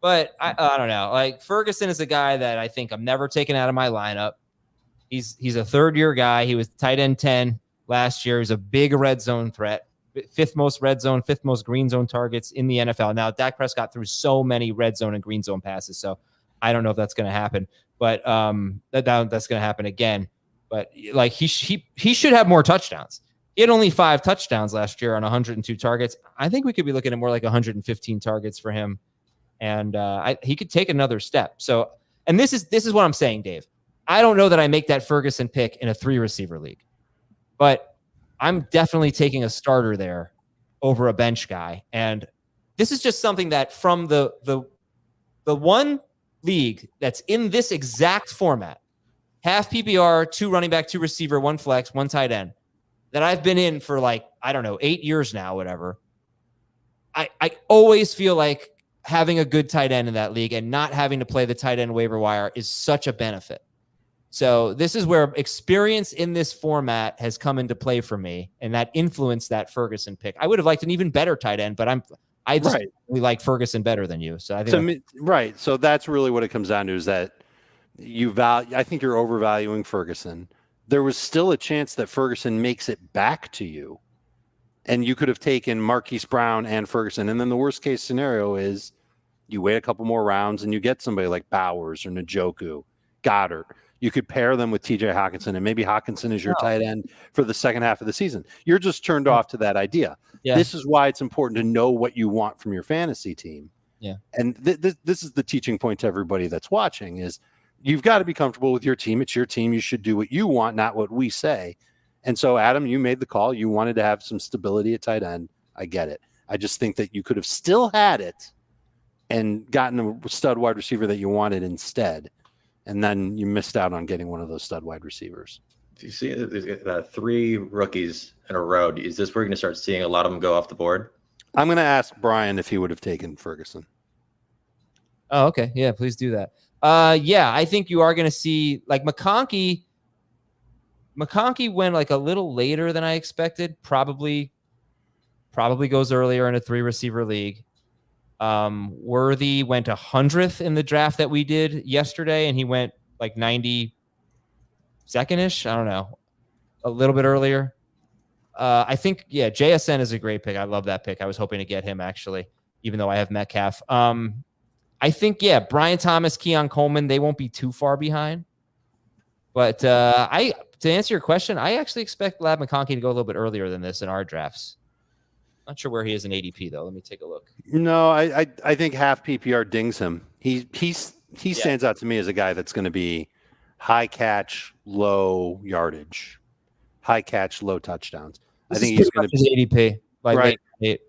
but I don't know. Like, Ferguson is a guy that I think I'm never taking out of my lineup. He's a third-year guy. He was tight end 10 last year. He's a big red zone threat. 5th most red zone, 5th most green zone targets in the NFL. Now, Dak Prescott threw so many red zone and green zone passes, so I don't know if that's going to happen. But that's going to happen again. But like, he should have more touchdowns. He had only 5 touchdowns last year on 102 targets. I think we could be looking at more like 115 targets for him. And he could take another step. So, and this is what I'm saying, Dave. I don't know that I make that Ferguson pick in a 3-receiver league, but I'm definitely taking a starter there over a bench guy. And this is just something that from the one league that's in this exact format, half PPR, 2 running back, 2 receiver, 1 flex, 1 tight end, that I've been in for 8 years now, whatever. I always feel like having a good tight end in that league and not having to play the tight end waiver wire is such a benefit. So this is where experience in this format has come into play for me, and that influenced that Ferguson pick. I would have liked an even better tight end, but I just really like Ferguson better than you. So I think right. So that's really what it comes down to, is that I think you're overvaluing Ferguson. There was still a chance that Ferguson makes it back to you, and you could have taken Marquise Brown and Ferguson. And then the worst case scenario is you wait a couple more rounds and you get somebody like Bowers or Njoku, Goddard. You could pair them with TJ Hawkinson, and maybe Hawkinson is your tight end for the second half of the season. You're just turned off to that idea. Yeah. This is why it's important to know what you want from your fantasy team. Yeah. And this is the teaching point to everybody that's watching, is you've got to be comfortable with your team. It's your team. You should do what you want, not what we say. And so, Adam, you made the call. You wanted to have some stability at tight end. I get it. I just think that you could have still had it and gotten a stud wide receiver that you wanted instead. And then you missed out on getting one of those stud wide receivers. If you see 3 rookies in a row, is this where you're going to start seeing a lot of them go off the board? I'm going to ask Brian if he would have taken Ferguson. Oh, okay. Yeah, please do that. Yeah, I think you are going to see, like, McConkey went like a little later than I expected. Probably goes earlier in a 3-receiver league. Worthy went 100th in the draft that we did yesterday, and he went like 92nd-ish. I don't know, a little bit earlier. I think, yeah, JSN is a great pick. I love that pick. I was hoping to get him, actually, even though I have Metcalf. I think, yeah, Brian Thomas, Keon Coleman, they won't be too far behind. But to answer your question, I actually expect Lab McConkey to go a little bit earlier than this in our drafts. Not sure where he is in ADP though. Let me take a look. No, I think half PPR dings him. He stands out to me as a guy that's going to be high catch, low yardage, high catch, low touchdowns. I think he's going to be ADP right. Late.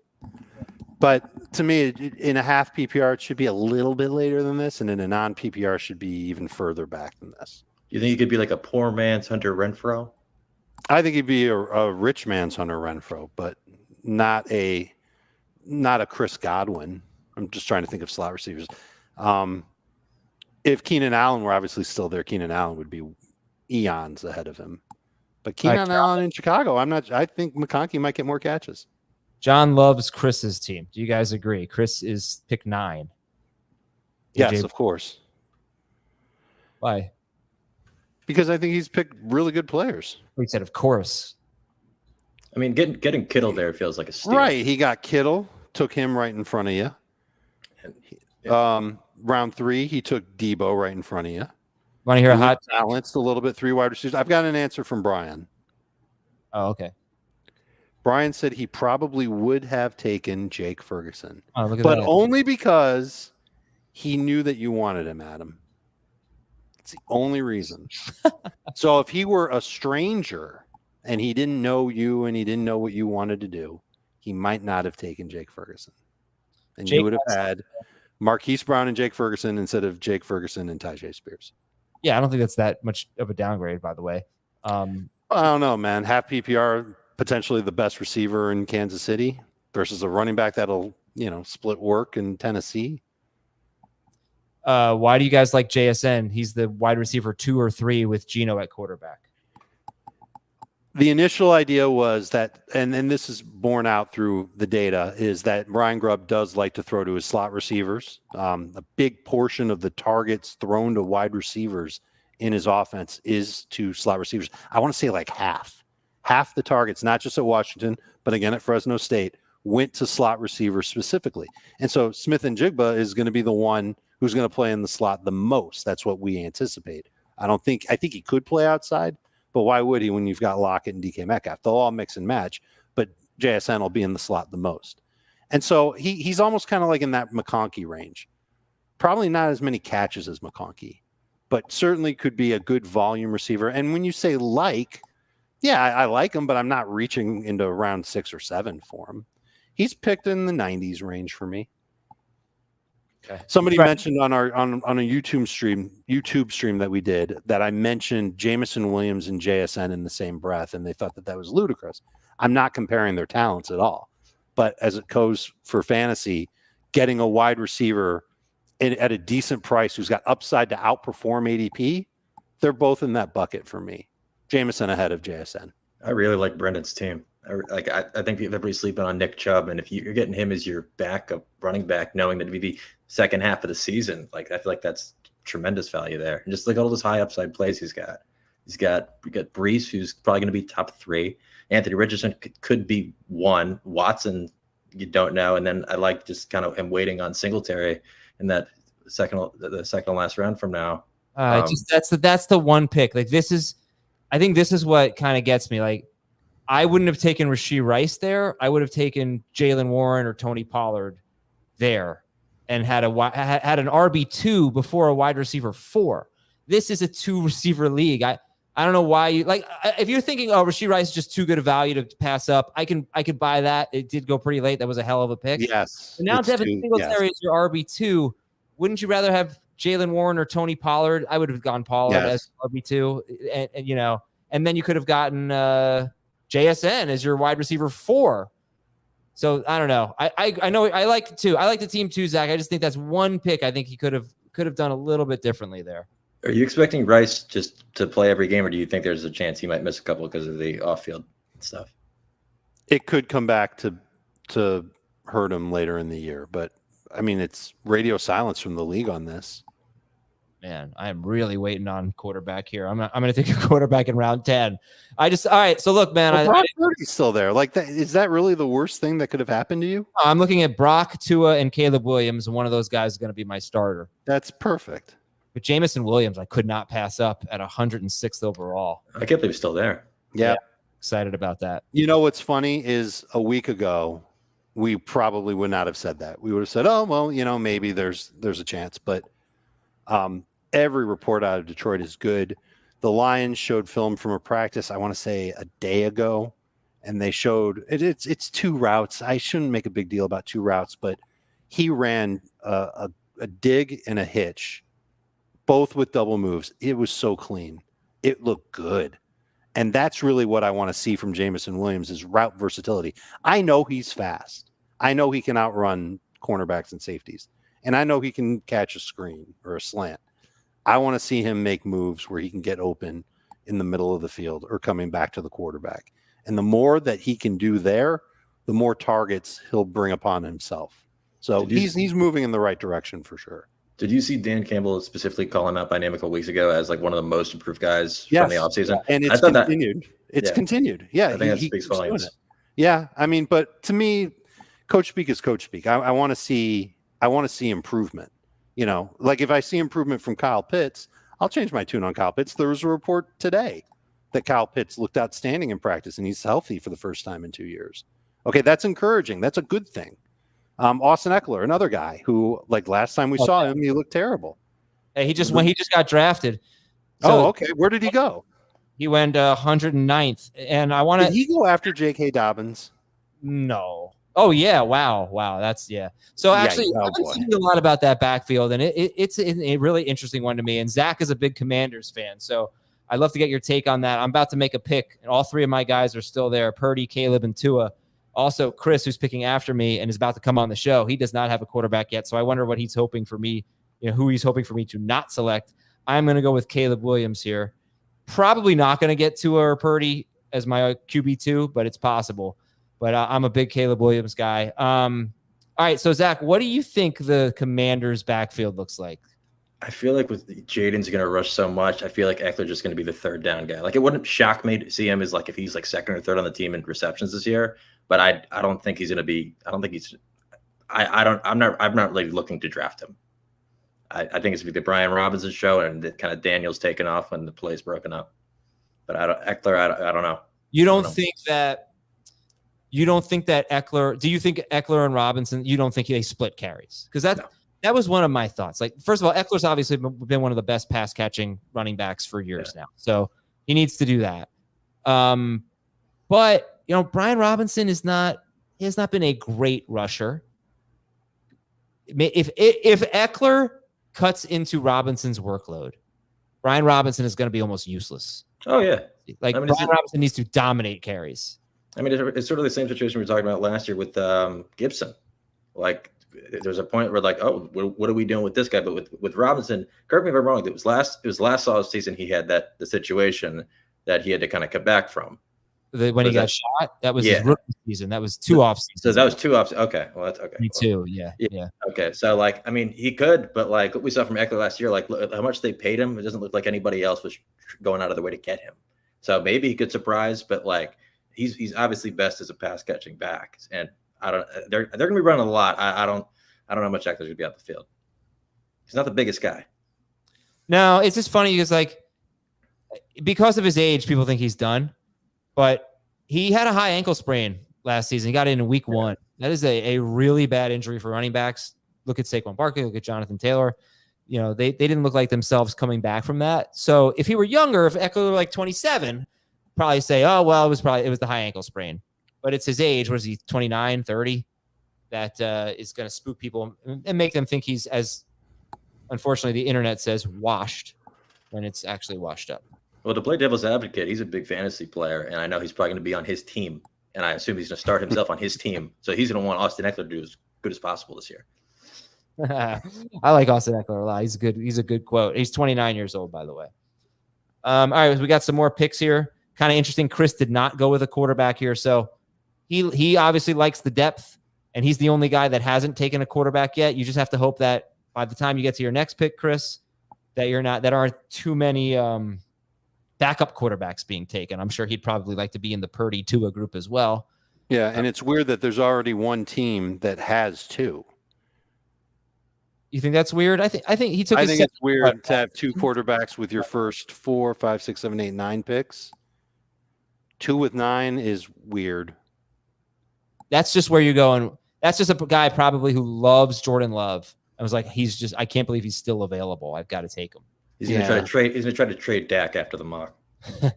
But to me, in a half PPR, it should be a little bit later than this, and in a non PPR, should be even further back than this. You think he could be like a poor man's Hunter Renfrow? I think he'd be a rich man's Hunter Renfrow, but not a Chris Godwin. I'm just trying to think of slot receivers. If Keenan Allen were obviously still there, Keenan Allen would be eons ahead of him. But Keenan Allen in Chicago, I think McConkey might get more catches. John loves Chris's team. Do you guys agree? Chris is pick 9. Yes, of course. Why? Because I think he's picked really good players. He said, of course. I mean, getting Kittle there feels like a steal. Right. He got Kittle, took him right in front of you. Round 3, he took Debo right in front of you. Want to hear a hot balanced a little bit, 3 wide receivers. I've got an answer from Brian. Oh, okay. Brian said he probably would have taken Jake Ferguson, but only because he knew that you wanted him, Adam. It's the only reason. So if he were a stranger and he didn't know you and he didn't know what you wanted to do, he might not have taken Jake Ferguson. And you would have had Marquise Brown and Jake Ferguson instead of Jake Ferguson and Tyjae Spears. Yeah, I don't think that's that much of a downgrade, by the way. I don't know, man. Half PPR, potentially the best receiver in Kansas City versus a running back that'll, split work in Tennessee. Why do you guys like JSN? He's the wide receiver 2 or 3 with Geno at quarterback. The initial idea was that, and this is borne out through the data, is that Ryan Grubb does like to throw to his slot receivers. A big portion of the targets thrown to wide receivers in his offense is to slot receivers. I want to say like half the targets, not just at Washington, but again at Fresno State, went to slot receivers specifically. And so Smith and Jigba is going to be the one who's going to play in the slot the most. That's what we anticipate. I think he could play outside, but why would he when you've got Lockett and DK Metcalf? They'll all mix and match, but JSN will be in the slot the most. And so he's almost kind of like in that McConkey range. Probably not as many catches as McConkey, but certainly could be a good volume receiver. And when you say I like him, but I'm not reaching into round 6 or 7 for him. He's picked in the 90s range for me. Okay. Somebody mentioned on a YouTube stream that we did that I mentioned Jameson Williams and JSN in the same breath, and they thought that was ludicrous. I'm not comparing their talents at all, but as it goes for fantasy, getting a wide receiver at a decent price who's got upside to outperform ADP, they're both in that bucket for me. Jameson ahead of JSN. I really like Brendan's team. I think everybody's sleeping on Nick Chubb, and if you're getting him as your backup running back, knowing that it'd be second half of the season, I feel like that's tremendous value there. And just look at all those high upside plays he's got. We got Brees, who's probably going to be top 3. Anthony Richardson could be 1. Watson, you don't know. And then I like just kind of him waiting on Singletary in that the second last round from now. That's the one pick. I think this is what kind of gets me. I wouldn't have taken Rashee Rice there. I would have taken Jaylen Warren or Tony Pollard there and had an RB2 before a wide receiver 4. This is a 2 receiver league. I don't know why you if you're thinking, Rashee Rice is just too good a value to pass up. I could buy that. It did go pretty late. That was a hell of a pick. Yes. But now Devin Singletary is your RB2. Wouldn't you rather have Jaylen Warren or Tony Pollard? I would have gone Pollard as RB2, and then you could have gotten JSN as your wide receiver 4. So I don't know. I know I like 2. I like the team 2, Zach. I just think that's one pick. I think he could have done a little bit differently there. Are you expecting Rice just to play every game, or do you think there's a chance he might miss a couple because of the off-field stuff? It could come back to hurt him later in the year, but I mean, it's radio silence from the league on this. Man, I am really waiting on quarterback here. I'm going to take a quarterback in round 10. All right. So look, man, Brock Purdy's still there. Is that really the worst thing that could have happened to you? I'm looking at Brock, Tua, and Caleb Williams, and one of those guys is going to be my starter. That's perfect. But Jameson Williams, I could not pass up at 106th overall. I can't believe he's still there. Yeah. Excited about that. You know what's funny is a week ago, we probably would not have said that. We would have said, oh, well, maybe there's a chance. But every report out of Detroit is good. The Lions showed film from a practice, I want to say a day ago, and they showed it's 2 routes. I shouldn't make a big deal about 2 routes, but he ran a dig and a hitch, both with double moves. It was so clean. It looked good. And that's really what I want to see from Jameson Williams is route versatility. I know he's fast. I know he can outrun cornerbacks and safeties. And I know he can catch a screen or a slant. I want to see him make moves where he can get open in the middle of the field or coming back to the quarterback. And the more that he can do there, the more targets he'll bring upon himself. So he's moving in the right direction for sure. Did you see Dan Campbell specifically calling out by name a couple weeks ago as like one of the most improved guys from the offseason? And it's continued. It's continued. Yeah. I think that speaks volumes. Yeah. I mean, but to me, coach speak is coach speak. I want to see improvement. Like if I see improvement from Kyle Pitts, I'll change my tune on Kyle Pitts. There was a report today that Kyle Pitts looked outstanding in practice and he's healthy for the first time in 2 years. Okay. That's encouraging. That's a good thing. Austin Eckler, another guy who, like last time we saw him, he looked terrible. Hey, he just got drafted. So okay. Where did he go? He went 109th, and I want to. Did he go after J.K. Dobbins? No. Oh yeah! Wow. That's So actually, I've been thinking a lot about that backfield, and it's a really interesting one to me. And Zach is a big Commanders fan, so I'd love to get your take on that. I'm about to make a pick, and all 3 of my guys are still there: Purdy, Caleb, and Tua. Also, Chris, who's picking after me and is about to come on the show, he does not have a quarterback yet. So I wonder what he's hoping for me, who he's hoping for me to not select. I'm going to go with Caleb Williams here. Probably not going to get Tua or Purdy as my QB2, but it's possible. But I'm a big Caleb Williams guy. All right, so Zach, what do you think the Commanders' backfield looks like? I feel like with Jaden's going to rush so much, I feel like Eckler's just going to be the 3rd down guy. Like it wouldn't shock me to see him as like if he's like 2nd or 3rd on the team in receptions this year. But I don't think he's going to be. I don't think he's. I'm not really looking to draft him. I think it's going to be the Brian Robinson show, and kind of Daniel's taken off when the play's broken up. But Eckler, I don't know. You don't think that Eckler? Do you think Eckler and Robinson? You don't think they split carries? Because that was one of my thoughts. Like first of all, Eckler's obviously been one of the best pass catching running backs for years now, so he needs to do that. But Brian Robinson has not been a great rusher. If Eckler cuts into Robinson's workload, Brian Robinson is going to be almost useless. Oh yeah, Brian Robinson needs to dominate carries. I mean, it's sort of the same situation we were talking about last year with Gibson. Like, there's a point where like, oh, what are we doing with this guy? But with Robinson, correct me if I'm wrong. It was last season he had the situation that he had to kind of come back from. When he got shot, that was his rookie season. That was 2 off seasons. So that was 2 off. Okay, well that's okay. Me too. Yeah. Okay, so like, I mean, he could, but like what we saw from Eckler last year, like how much they paid him, it doesn't look like anybody else was going out of their way to get him. So maybe he could surprise, but like he's obviously best as a pass catching back, and they're going to be running a lot. I don't know how much Eckler's going to be out the field. He's not the biggest guy. No, it's just funny because of his age, people think he's done. But he had a high ankle sprain last season. He got it in week 1. That is a really bad injury for running backs. Look at Saquon Barkley. Look at Jonathan Taylor. They didn't look like themselves coming back from that. So if he were younger, if Eckler were like 27, probably say, oh, well, it was the high ankle sprain. But it's his age. What is he, 29, 30? That is going to spook people and make them think he's, as unfortunately the internet says, washed when it's actually washed up. Well, to play devil's advocate, he's a big fantasy player, and I know he's probably going to be on his team, and I assume he's going to start himself on his team. So he's going to want Austin Eckler to do as good as possible this year. I like Austin Eckler a lot. He's a good quote. He's 29 years old, by the way. All right, we got some more picks here. Kind of interesting. Chris did not go with a quarterback here, so he obviously likes the depth, and he's the only guy that hasn't taken a quarterback yet. You just have to hope that by the time you get to your next pick, Chris, that aren't too many backup quarterbacks being taken. I'm sure he'd probably like to be in the Purdy Tua group as well. Yeah, and it's weird that there's already one team that has 2. You think that's weird? I think he took. I think it's weird to have 2 quarterbacks with your first 4, 5, 6, 7, 8, 9 picks. 2 with 9 is weird. That's just where you're going. That's just a guy probably who loves Jordan Love. I was like, I can't believe he's still available. I've got to take him. He's gonna try to trade. He's gonna try to trade Dak after the mock. By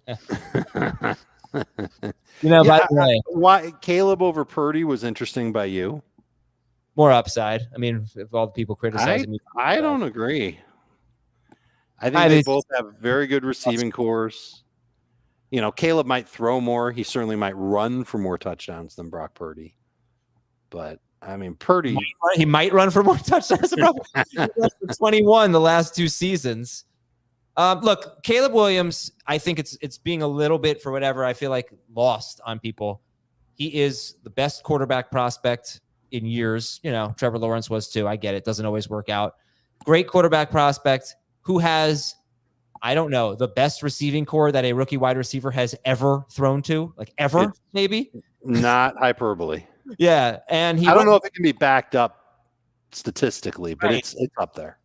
the way, why Caleb over Purdy was interesting by you? More upside. I mean, if all the people criticizing me, I don't agree. I think they both have very good receiving cores. Caleb might throw more. He certainly might run for more touchdowns than Brock Purdy. But I mean, Purdy, he might run for more touchdowns. He runs for 21 the last 2 seasons. Look, Caleb Williams, I think it's being a little bit, for whatever, I feel like lost on people. He is the best quarterback prospect in years. Trevor Lawrence was too. I get it. Doesn't always work out. Great quarterback prospect who has, I don't know, the best receiving core that a rookie wide receiver has ever thrown to, like ever, maybe. Not hyperbole. Yeah. And I don't know if it can be backed up statistically, but it's up there.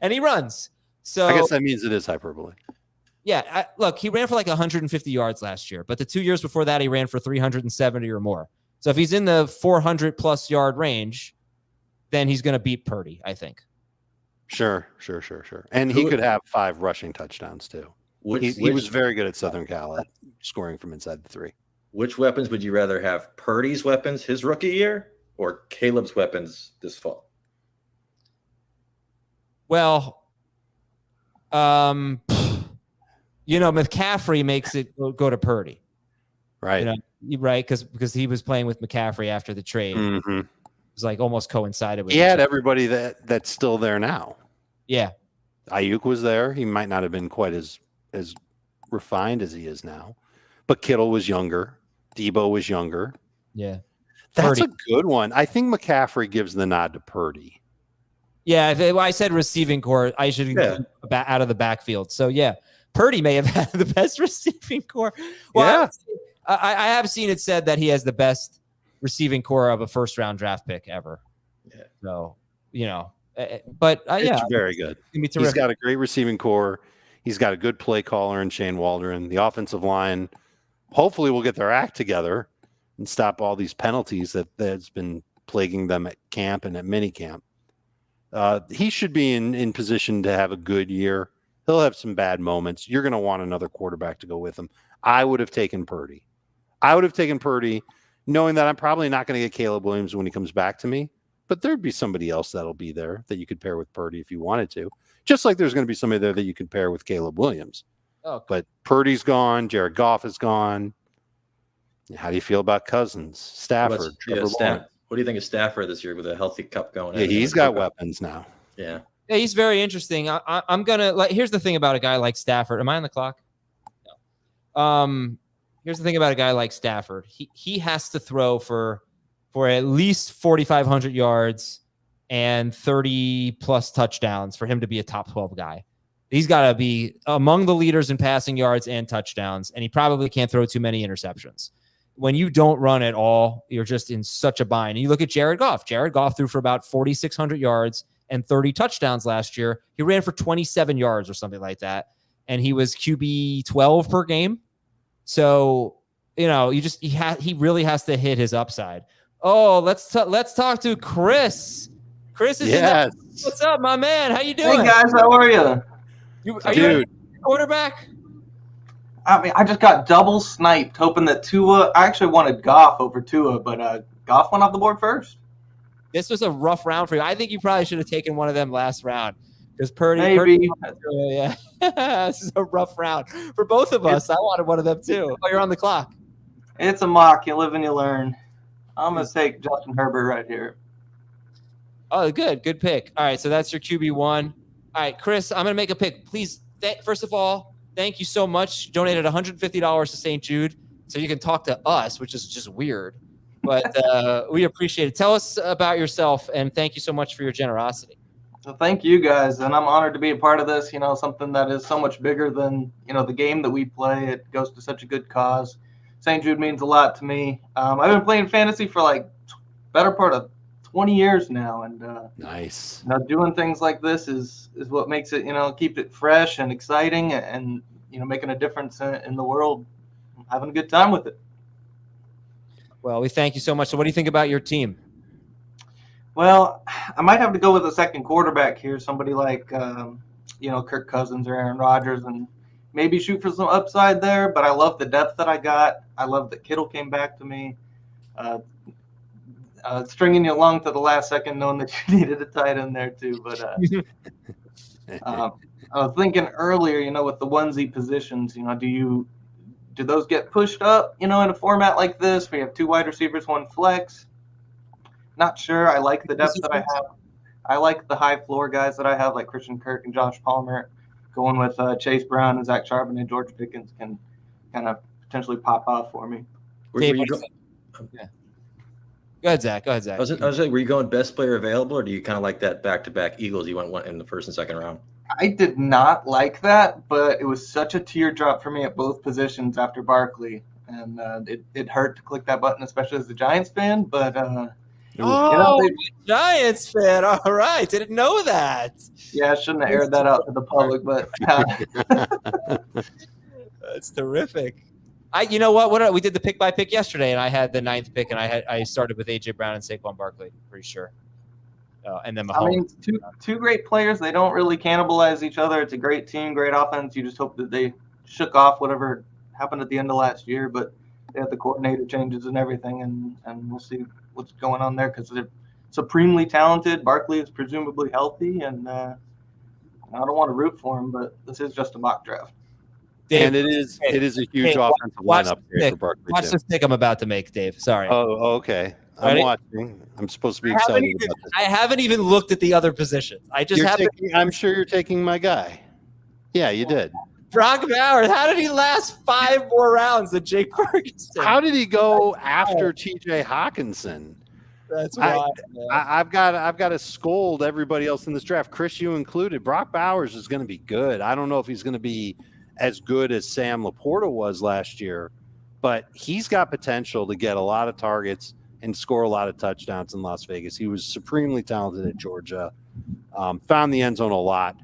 And he runs. So I guess that means it is hyperbole. Yeah. Look, he ran for like 150 yards last year, but the 2 years before that, he ran for 370 or more. So if he's in the 400 plus yard range, then he's going to beat Purdy, I think. Sure. And he could have 5 rushing touchdowns too. He was very good at Southern Cal at scoring from inside the 3. Which weapons would you rather have? Purdy's weapons his rookie year or Caleb's weapons this fall? Well, McCaffrey makes it go to Purdy. Right. Right. Because he was playing with McCaffrey after the trade. Mm-hmm. It was like almost coincided with. He had everybody that's still there now. Yeah. Ayuk was there. He might not have been quite as refined as he is now, but Kittle was younger. Debo was younger. Yeah. That's a good one. I think McCaffrey gives the nod to Purdy. Yeah. If I said receiving core, I should include out of the backfield. So yeah, Purdy may have had the best receiving core. Well, I have seen it said that he has the best receiving core of a first round draft pick ever. Yeah. So, but it's very good. He's got a great receiving core. He's got a good play caller in Shane Waldron. The offensive line hopefully will get their act together and stop all these penalties that's been plaguing them at camp and at mini camp. He should be in position to have a good year. He'll have some bad moments. You're going to want another quarterback to go with him. I would have taken Purdy. Knowing that I'm probably not going to get Caleb Williams when he comes back to me, but there'd be somebody else that'll be there that you could pair with Purdy if you wanted to. Just like there's going to be somebody there that you could pair with Caleb Williams. Oh, but Purdy's gone. Jared Goff is gone. How do you feel about Cousins, Stafford, Trevor Lawrence? What do you think of Stafford this year with a healthy cup going? Yeah, he's got weapons now. Yeah. Yeah, he's very interesting. I'm gonna here's the thing about a guy like Stafford. Am I on the clock? No. Here's the thing about a guy like Stafford. He has to throw for at least 4,500 yards and 30 plus touchdowns for him to be a top 12 guy. He's got to be among the leaders in passing yards and touchdowns, and he probably can't throw too many interceptions. When you don't run at all, you're just in such a bind. And you look at Jared Goff. Jared Goff threw for about 4,600 yards and 30 touchdowns last year. He ran for 27 yards or something like that, and he was QB 12 per game. So, he really has to hit his upside. Oh, let's talk to Chris. Chris is in What's up, my man? How you doing? Hey guys, how are you? Are you a quarterback? I mean, I just got double sniped, hoping that Tua. I actually wanted Goff over Tua, but Goff went off the board first. This was a rough round for you. I think you probably should have taken one of them last round because Purdy. Maybe. Yeah, this is a rough round for both of us. I wanted one of them too. Oh, you're on the clock. It's a mock. You live and you learn. I'm gonna take Justin Herbert right here. Oh, good pick. All right, so that's your QB1. All right, Chris, I'm gonna make a pick. Please, first of all, thank you so much. You donated $150 to St. Jude, so you can talk to us, which is just weird, but we appreciate it. Tell us about yourself, and thank you so much for your generosity. So thank you guys, and I'm honored to be a part of this. Something that is so much bigger than the game that we play. It goes to such a good cause. St. Jude means a lot to me. I've been playing fantasy for like better part of 20 years now, and nice. Doing things like this is what makes it keep it fresh and exciting, and making a difference in the world. I'm having a good time with it. Well, we thank you so much. So what do you think about your team? Well, I might have to go with a second quarterback here, somebody like Kirk Cousins or Aaron Rodgers, and maybe shoot for some upside there. But I love the depth that I got. I love that Kittle came back to me. Stringing you along to the last second, knowing that you needed a tight end there too. But I was thinking earlier, with the onesie positions, do those get pushed up, in a format like this? We have 2 wide receivers, 1 flex. Not sure. I like the depth that I have. I like the high floor guys that I have, like Christian Kirk and Josh Palmer. Going with Chase Brown and Zach Charbonnet and George Pickens can kind of potentially pop off for me. Dave, Go ahead, Zach. I was like, were you going best player available, or do you kind of like that back-to-back Eagles? You went one in the first and second round. I did not like that, but it was such a teardrop for me at both positions after Barkley, and it hurt to click that button, especially as a Giants fan. But Giants fan, all right, didn't know that. Yeah, I shouldn't have aired that out to the public, but that's terrific. You know what? We did the pick by pick yesterday, and I had the 9th pick, and I started with AJ Brown and Saquon Barkley, pretty sure. And then Mahomes. Two great players. They don't really cannibalize each other. It's a great team, great offense. You just hope that they shook off whatever happened at the end of last year. But they had the coordinator changes and everything, and we'll see what's going on there because they're supremely talented. Barkley is presumably healthy, and I don't want to root for him, but this is just a mock draft. Dave, and it is a huge offensive lineup here for Barkley. Watch this pick I'm about to make, Dave. Sorry. Oh, okay. I'm watching. I'm supposed to be excited about this. I haven't even looked at the other positions. I'm sure you're taking my guy. Yeah, you did. Brock Bowers. How did he last 5 more rounds than Jake Ferguson? How did he go after T.J. Hawkinson? That's wild. I've got to scold everybody else in this draft, Chris, you included. Brock Bowers is going to be good. I don't know if he's going to be as good as Sam Laporta was last year, but he's got potential to get a lot of targets and score a lot of touchdowns in Las Vegas. He was supremely talented at Georgia, found the end zone a lot.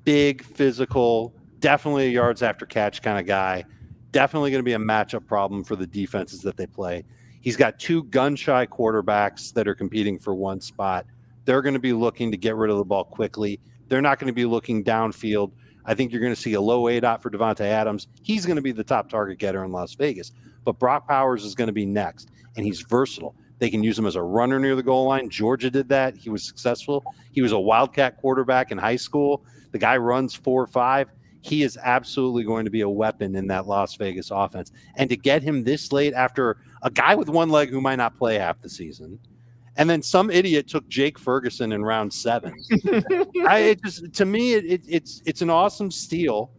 Big, physical, definitely a yards after catch kind of guy. Definitely going to be a matchup problem for the defenses that they play. He's got 2 gun-shy quarterbacks that are competing for one spot. They're going to be looking to get rid of the ball quickly. They're not going to be looking downfield. I think you're going to see a low ADOT for Devontae Adams. He's going to be the top target getter in Las Vegas. But Brock Bowers is going to be next, and he's versatile. They can use him as a runner near the goal line. Georgia did that. He was successful. He was a Wildcat quarterback in high school. The guy runs 4.5. He is absolutely going to be a weapon in that Las Vegas offense. And to get him this late after a guy with one leg who might not play half the season, and then some idiot took Jake Ferguson in round 7. To me, it's an awesome steal.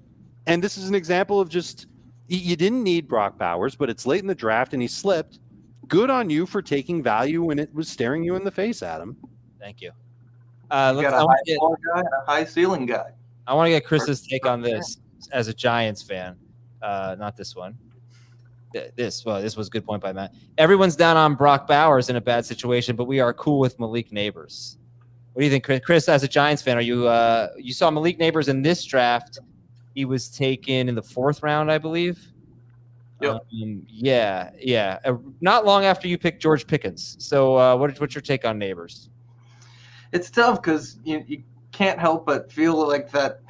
And this is an example of just you didn't need Brock Bowers, but it's late in the draft and he slipped. Good on you for taking value when it was staring you in the face, Adam. Thank you. You got a high floor guy and a high ceiling guy. I want to get Chris's take on this as a Giants fan. Not this one. This was a good point by Matt. Everyone's down on Brock Bowers in a bad situation, but we are cool with Malik Neighbors. What do you think, Chris? Chris, as a Giants fan, are you you saw Malik Neighbors in this draft? He was taken in the 4th round, I believe. Yep. Yeah. Not long after you picked George Pickens. So what's your take on Neighbors? It's tough because you can't help but feel like that,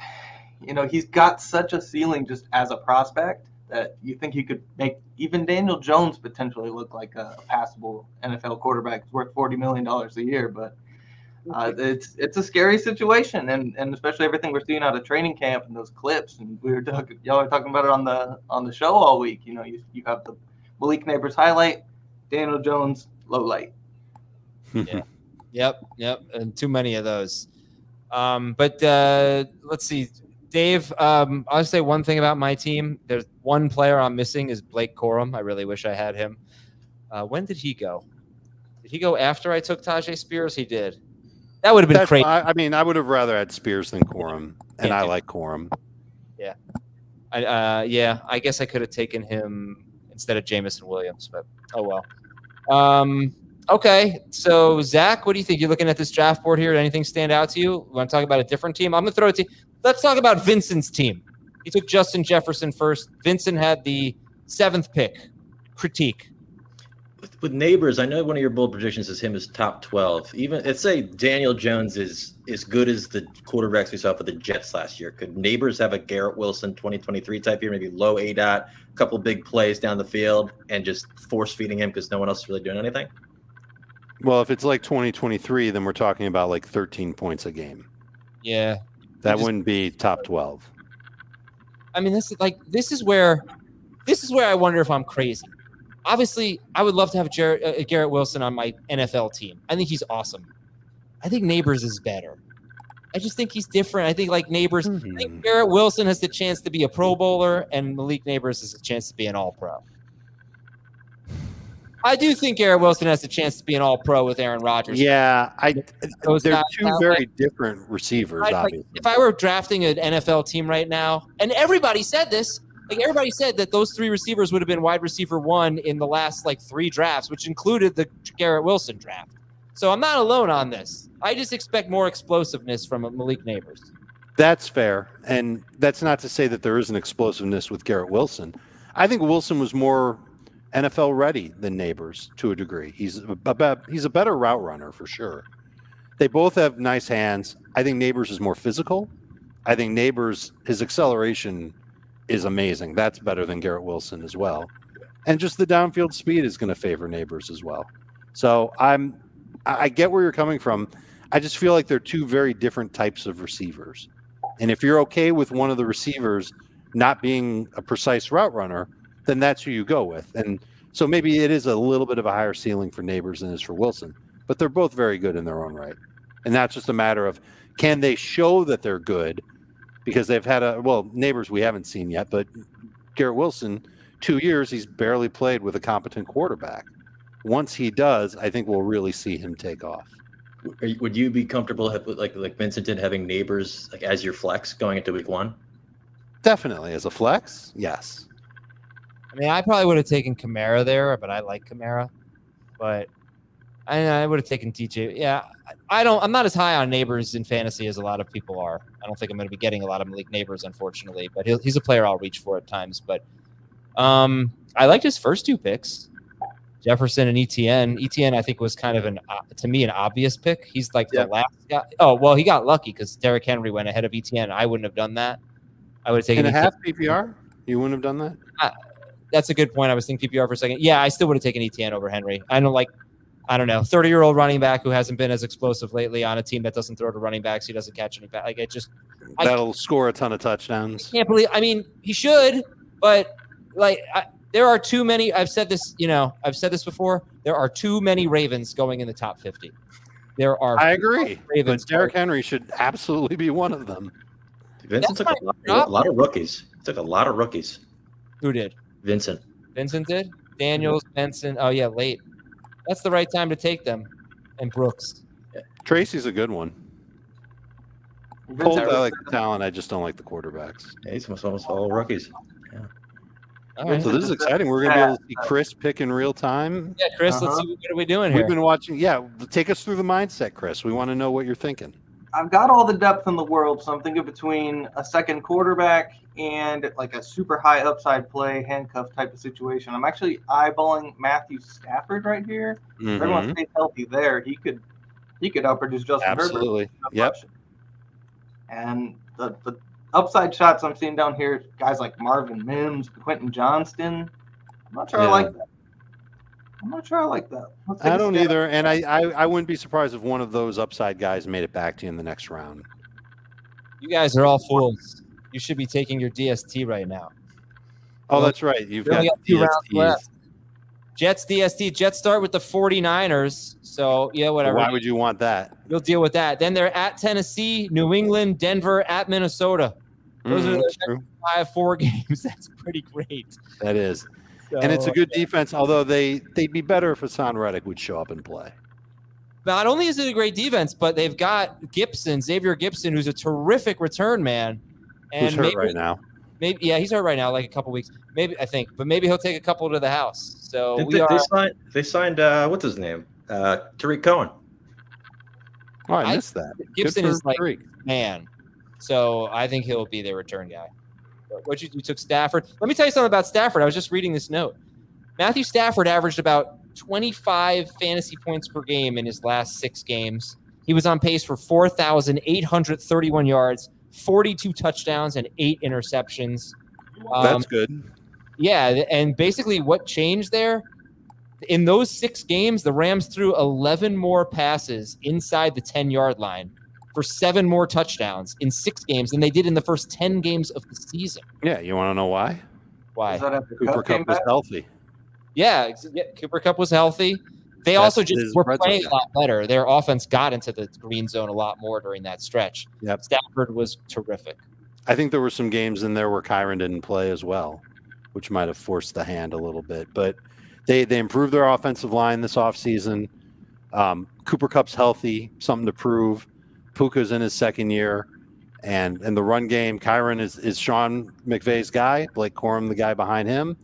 he's got such a ceiling just as a prospect that you think he could make even Daniel Jones potentially look like a passable NFL quarterback worth $40 million a year. But it's a scary situation, and especially everything we're seeing out of training camp and those clips. And y'all are talking about it on the show all week. You have the Malik Neighbors highlight, Daniel Jones low light. Yeah. Yep. And too many of those. But let's see. Dave, I'll say one thing about my team. There's one player I'm missing is Blake Corum. I really wish I had him. When did he go? Did he go after I took Tajay Spears? He did. That would have been crazy. I would have rather had Spears than Corum, and I like Corum. Yeah. I guess I could have taken him instead of Jamison Williams, but oh well. Okay, so Zach, what do you think? You're looking at this draft board here. Did anything stand out to you? Want to talk about a different team? I'm going to throw it to you. Let's talk about Vincent's team. He took Justin Jefferson first. Vincent had the 7th pick. Critique. with Neighbors, I know one of your bold predictions is him as top 12. Even let's say Daniel Jones is as good as the quarterbacks we saw for the Jets last year. Could Neighbors have a Garrett Wilson 2023 type year, maybe low ADOT, a couple big plays down the field, and just force feeding him because no one else is really doing anything? Well, if it's like 2023, then we're talking about like 13 points a game. Yeah. That wouldn't be top 12. I mean, this is where I wonder if I'm crazy. Obviously, I would love to have Garrett Wilson on my NFL team. I think he's awesome. I think Neighbors is better. I just think he's different. I think like Neighbors, I think Garrett Wilson has the chance to be a Pro Bowler, and Malik Neighbors has a chance to be an All-Pro. I do think Garrett Wilson has a chance to be an All-Pro with Aaron Rodgers. Yeah, they're two very different receivers, obviously. If I were drafting an NFL team right now, and everybody said this, like everybody said that those three receivers would have been wide receiver 1 in the last like 3 drafts, which included the Garrett Wilson draft. So I'm not alone on this. I just expect more explosiveness from Malik Neighbors. That's fair. And that's not to say that there isn't explosiveness with Garrett Wilson. I think Wilson was more NFL ready than Neighbors to a degree. He's a better route runner for sure. They both have nice hands. I think Neighbors is more physical. I think Neighbors, his acceleration is amazing. That's better than Garrett Wilson as well. And just the downfield speed is going to favor Neighbors as well. So I get where you're coming from. I just feel like they're two very different types of receivers. And if you're okay with one of the receivers not being a precise route runner, then that's who you go with. And so maybe it is a little bit of a higher ceiling for Neighbors than it is for Wilson, but they're both very good in their own right. And that's just a matter of, can they show that they're good? Because they've had Neighbors we haven't seen yet, but Garrett Wilson, 2 years, he's barely played with a competent quarterback. Once he does, I think we'll really see him take off. Would you be comfortable like Vincent did, having Neighbors like as your flex going into week 1? Definitely. As a flex, yes. I mean, I probably would have taken Kamara there, but I like Kamara. But I would have taken DJ. Yeah, I'm not as high on Neighbors in fantasy as a lot of people are. I don't think I'm going to be getting a lot of Malik Neighbors, unfortunately. But he's a player I'll reach for at times. But I liked his first 2 picks, Jefferson and ETN. ETN, I think, was kind of to me an obvious pick. He's like the last guy. Oh, well, he got lucky because Derrick Henry went ahead of ETN. I wouldn't have done that. I would have taken in a half PPR. You wouldn't have done that. That's a good point. I was thinking PPR for a second. Yeah, I still would have taken ETN over Henry. I don't know, 30-year-old running back who hasn't been as explosive lately on a team that doesn't throw to running backs. He doesn't catch any back. Like that'll score a ton of touchdowns. Can't believe. I mean, he should, but there are too many. I've said this before. There are too many Ravens going in the top 50. There are. I agree. Ravens. But Derrick Henry should absolutely be one of them. Vincent took a lot of rookies. Took a lot of rookies. Who did? Vincent did. Daniels, Benson. Oh yeah, late. That's the right time to take them. And Brooks. Yeah. Tracy's a good one. Colt, I like the talent. I just don't like the quarterbacks. Yeah, he's almost all rookies. Yeah. All right. So this is exciting. We're going to be able to see Chris pick in real time. Yeah, Chris, let's see what are we doing here. We've been watching. Yeah, take us through the mindset, Chris. We want to know what you're thinking. I've got all the depth in the world, so I'm thinking between a second quarterback and like a super high upside play, handcuff type of situation. I'm actually eyeballing Matthew Stafford right here. Mm-hmm. If everyone stays healthy there, he could outproduce Justin Herbert. Absolutely. Yep. And the upside shots I'm seeing down here, guys like Marvin Mims, Quentin Johnston. I'm not sure I like that. I don't either, and I wouldn't be surprised if one of those upside guys made it back to you in the next round. You guys are all fools. You should be taking your DST right now. Oh, that's right. You've got 2 rounds left. Jets DST. Jets start with the 49ers. So, yeah, whatever. Why would you want that? You'll deal with that. Then they're at Tennessee, New England, Denver, at Minnesota. Those are the 5-4 games. That's pretty great. That is. So, and it's a good defense, although they'd be better if Hassan Reddick would show up and play. Not only is it a great defense, but they've got Xavier Gibson, who's a terrific return man. And who's hurt right now. He's hurt right now, like a couple weeks. Maybe he'll take a couple to the house. So they signed what's his name? Tariq Cohen. Oh, I missed that. Gibson is like man. So I think he'll be their return guy. You took Stafford. Let me tell you something about Stafford. I was just reading this note. Matthew Stafford averaged about 25 fantasy points per game in his last 6 games. He was on pace for 4,831 yards, 42 touchdowns, and 8 interceptions. That's good. Yeah, and basically what changed there, in those 6 games, the Rams threw 11 more passes inside the 10-yard line for 7 more touchdowns in 6 games than they did in the first 10 games of the season. Yeah, you want to know why? Why? Cooper Kupp was healthy. Yeah, Cooper Kupp was healthy. They also just were playing a lot better. Their offense got into the green zone a lot more during that stretch. Yep. Stafford was terrific. I think there were some games in there where Kyron didn't play as well, which might have forced the hand a little bit. But they improved their offensive line this offseason. Cooper Kupp's healthy, something to prove. Puka's in his second year. And the run game, Kyron is Sean McVay's guy, Blake Corum the guy behind him.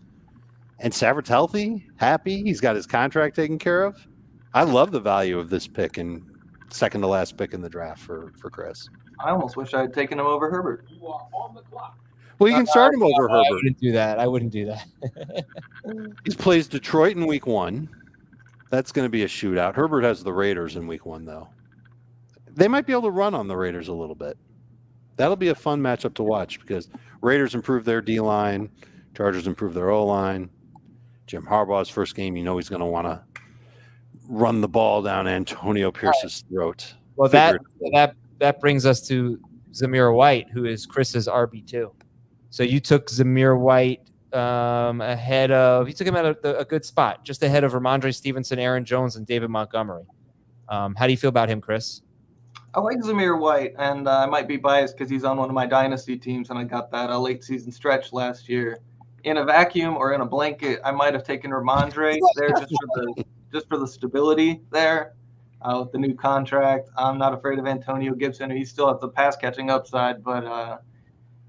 And Stafford's healthy, happy. He's got his contract taken care of. I love the value of this pick and second to last pick in the draft for Chris. I almost wish I had taken him over Herbert. You are on the clock. Well, you can start him over Herbert. I wouldn't do that. He plays Detroit in week 1. That's going to be a shootout. Herbert has the Raiders in week 1, though. They might be able to run on the Raiders a little bit. That'll be a fun matchup to watch because Raiders improve their D-line. Chargers improve their O-line. Jim Harbaugh's first game, he's going to want to run the ball down Antonio Pierce's throat. Well, that brings us to Zamir White, who is Chris's RB2. So you took Zamir White ahead of – you took him at a good spot, just ahead of Ramondre Stevenson, Aaron Jones, and David Montgomery. How do you feel about him, Chris? I like Zamir White, and I might be biased because he's on one of my dynasty teams, and I got that late season stretch last year. In a vacuum or in a blanket, I might have taken Ramondre there just for the stability there with the new contract. I'm not afraid of Antonio Gibson. He still has the pass catching upside, but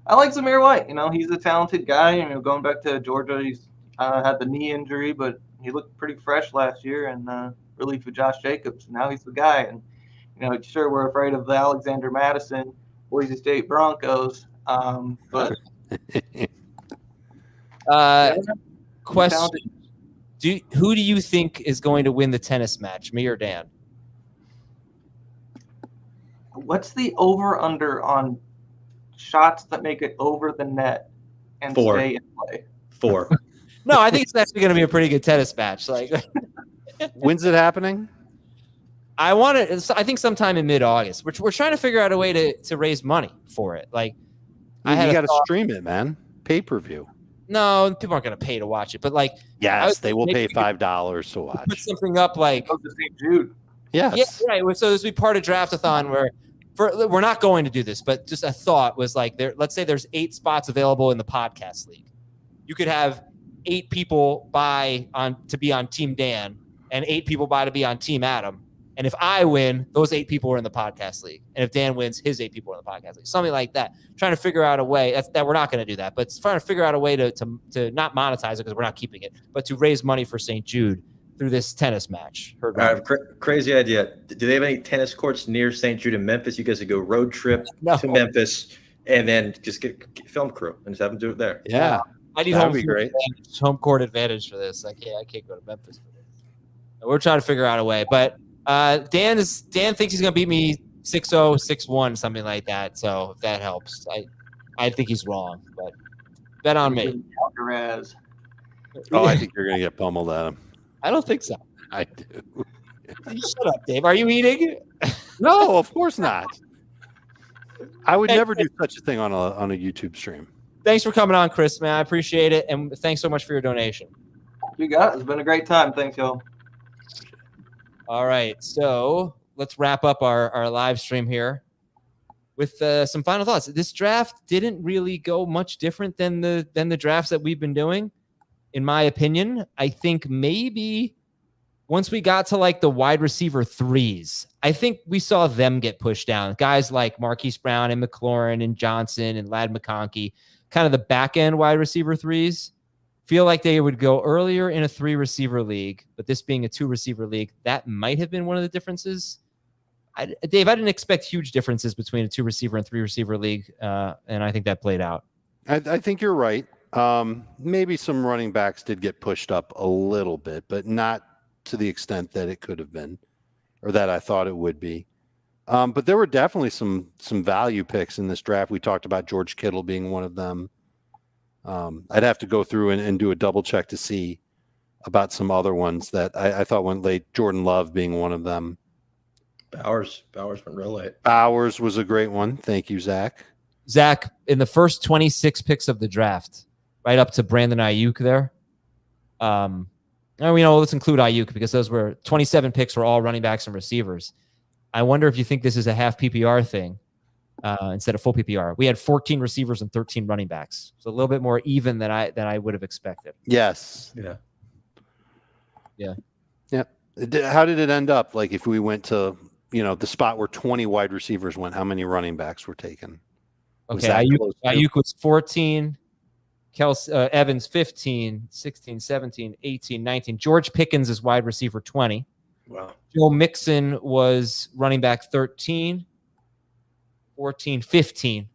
I like Zamir White. He's a talented guy. Going back to Georgia, he's had the knee injury, but he looked pretty fresh last year and relief of Josh Jacobs. Now he's the guy. And sure, we're afraid of the Alexander Madison Boise State Broncos, but. Question: who do you think is going to win the tennis match, me or Dan? What's the over/under on shots that make it over the net and 4. stay in play? 4. No, I think it's actually going to be a pretty good tennis match. When's it happening? I think sometime in mid-August. We're trying to figure out a way to raise money for it. You got to stream it, man. Pay-per-view. No, people aren't going to pay to watch it, but yes, they will pay $5 to watch. Put something up like St. Jude. Yes. Yeah, right. So this will be part of Draft-a-thon where we're not going to do this, but just a thought was let's say there's 8 spots available in the podcast league. You could have 8 people buy to be on Team Dan and 8 people buy to be on Team Adam. And if I win, those 8 people are in the podcast league. And if Dan wins, his 8 people are in the podcast league. Something like that. Trying to figure out a way that we're not going to do that, but trying to figure out a way to not monetize it because we're not keeping it, but to raise money for St. Jude through this tennis match. I have a crazy idea. Do they have any tennis courts near St. Jude in Memphis? You guys could go road trip to Memphis and then just get film crew and just have them do it there. Yeah. I need home court advantage for this. I can't go to Memphis. We're trying to figure out a way, but Dan thinks he's gonna beat me 6-0, 6-1, something like that. So if that helps, I think he's wrong, but bet on me. Oh, I think you're gonna get pummeled at him. I don't think so. I do. Shut up, Dave. Are you eating? No, of course not. I would never do such a thing on a YouTube stream. Thanks for coming on, Chris, man. I appreciate it, and thanks so much for your donation. You got it. It's been a great time. Thanks, y'all. All right, so let's wrap up our live stream here with some final thoughts. This draft didn't really go much different than the drafts that we've been doing, in my opinion. I think maybe once we got to the wide receiver 3s, I think we saw them get pushed down. Guys like Marquise Brown and McLaurin and Johnson and Ladd McConkey, kind of the back end wide receiver 3s. Feel like they would go earlier in a 3-receiver league, but this being a 2-receiver league, that might have been one of the differences. Dave, I didn't expect huge differences between a 2-receiver and 3-receiver league, and I think that played out. I think you're right. Maybe some running backs did get pushed up a little bit, but not to the extent that it could have been, or that I thought it would be. But there were definitely some value picks in this draft. We talked about George Kittle being one of them. I'd have to go through and do a double check to see about some other ones that I thought went late. Jordan Love being one of them. Bowers went real late. Bowers was a great one. Thank you, Zach. Zach, in the first 26 picks of the draft, right up to Brandon Ayuk there. Let's include Ayuk because those were 27 picks were all running backs and receivers. I wonder if you think this is a half PPR thing instead of full PPR. We had 14 receivers and 13 running backs. So a little bit more even than I would have expected. Yes. Yeah. How did it end up? Like if we went to, the spot where 20 wide receivers went, how many running backs were taken? Okay, Ayuk was 14, Evans 15, 16, 17, 18, 19. George Pickens is wide receiver 20. Wow. Joe Mixon was running back 13, 14, 15.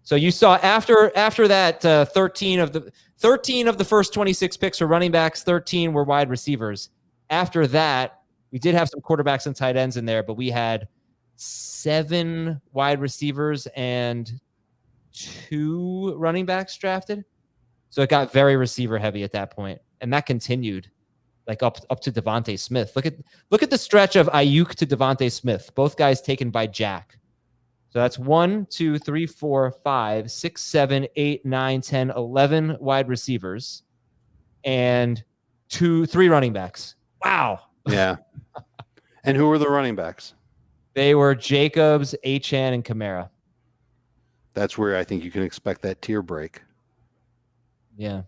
So you saw after that 13 of the first 26 picks were running backs, 13 were wide receivers. After that, we did have some quarterbacks and tight ends in there, but we had 7 wide receivers and 2 running backs drafted. So it got very receiver heavy at that point. And that continued like up to Devontae Smith. Look at the stretch of Ayuk to Devontae Smith, both guys taken by Jack. So that's 1, 2, 3, 4, 5, 6, 7, 8, 9, 10, 11 wide receivers and 3 running backs. Wow. Yeah. And who were the running backs? They were Jacobs, Achane, and Kamara. That's where I think you can expect that tier break. Yeah.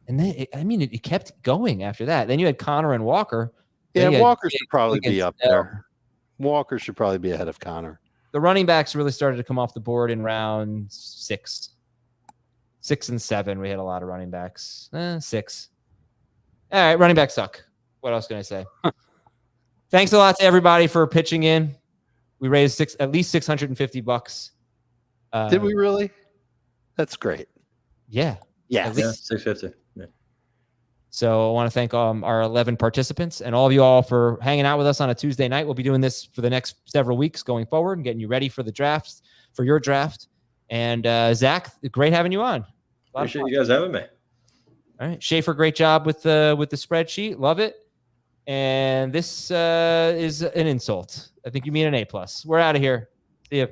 And then, it kept going after that. Then you had Connor and Walker. Yeah, Walker should probably be up there. Walker should probably be ahead of Connor. The running backs really started to come off the board in round 6. 6 and 7, we had a lot of running backs. 6. All right, running backs suck. What else can I say? Thanks a lot to everybody for pitching in. We raised at least $650. Did we really? That's great. Yeah. Yeah. At least 650. Yeah. So I want to thank our 11 participants and all of you all for hanging out with us on a Tuesday night. We'll be doing this for the next several weeks going forward and getting you ready for the drafts, for your draft. And Zach, great having you on. Appreciate you guys having me. All right. Schaefer, great job with the spreadsheet. Love it. And this is an insult. I think you mean an A+. We're out of here. See you.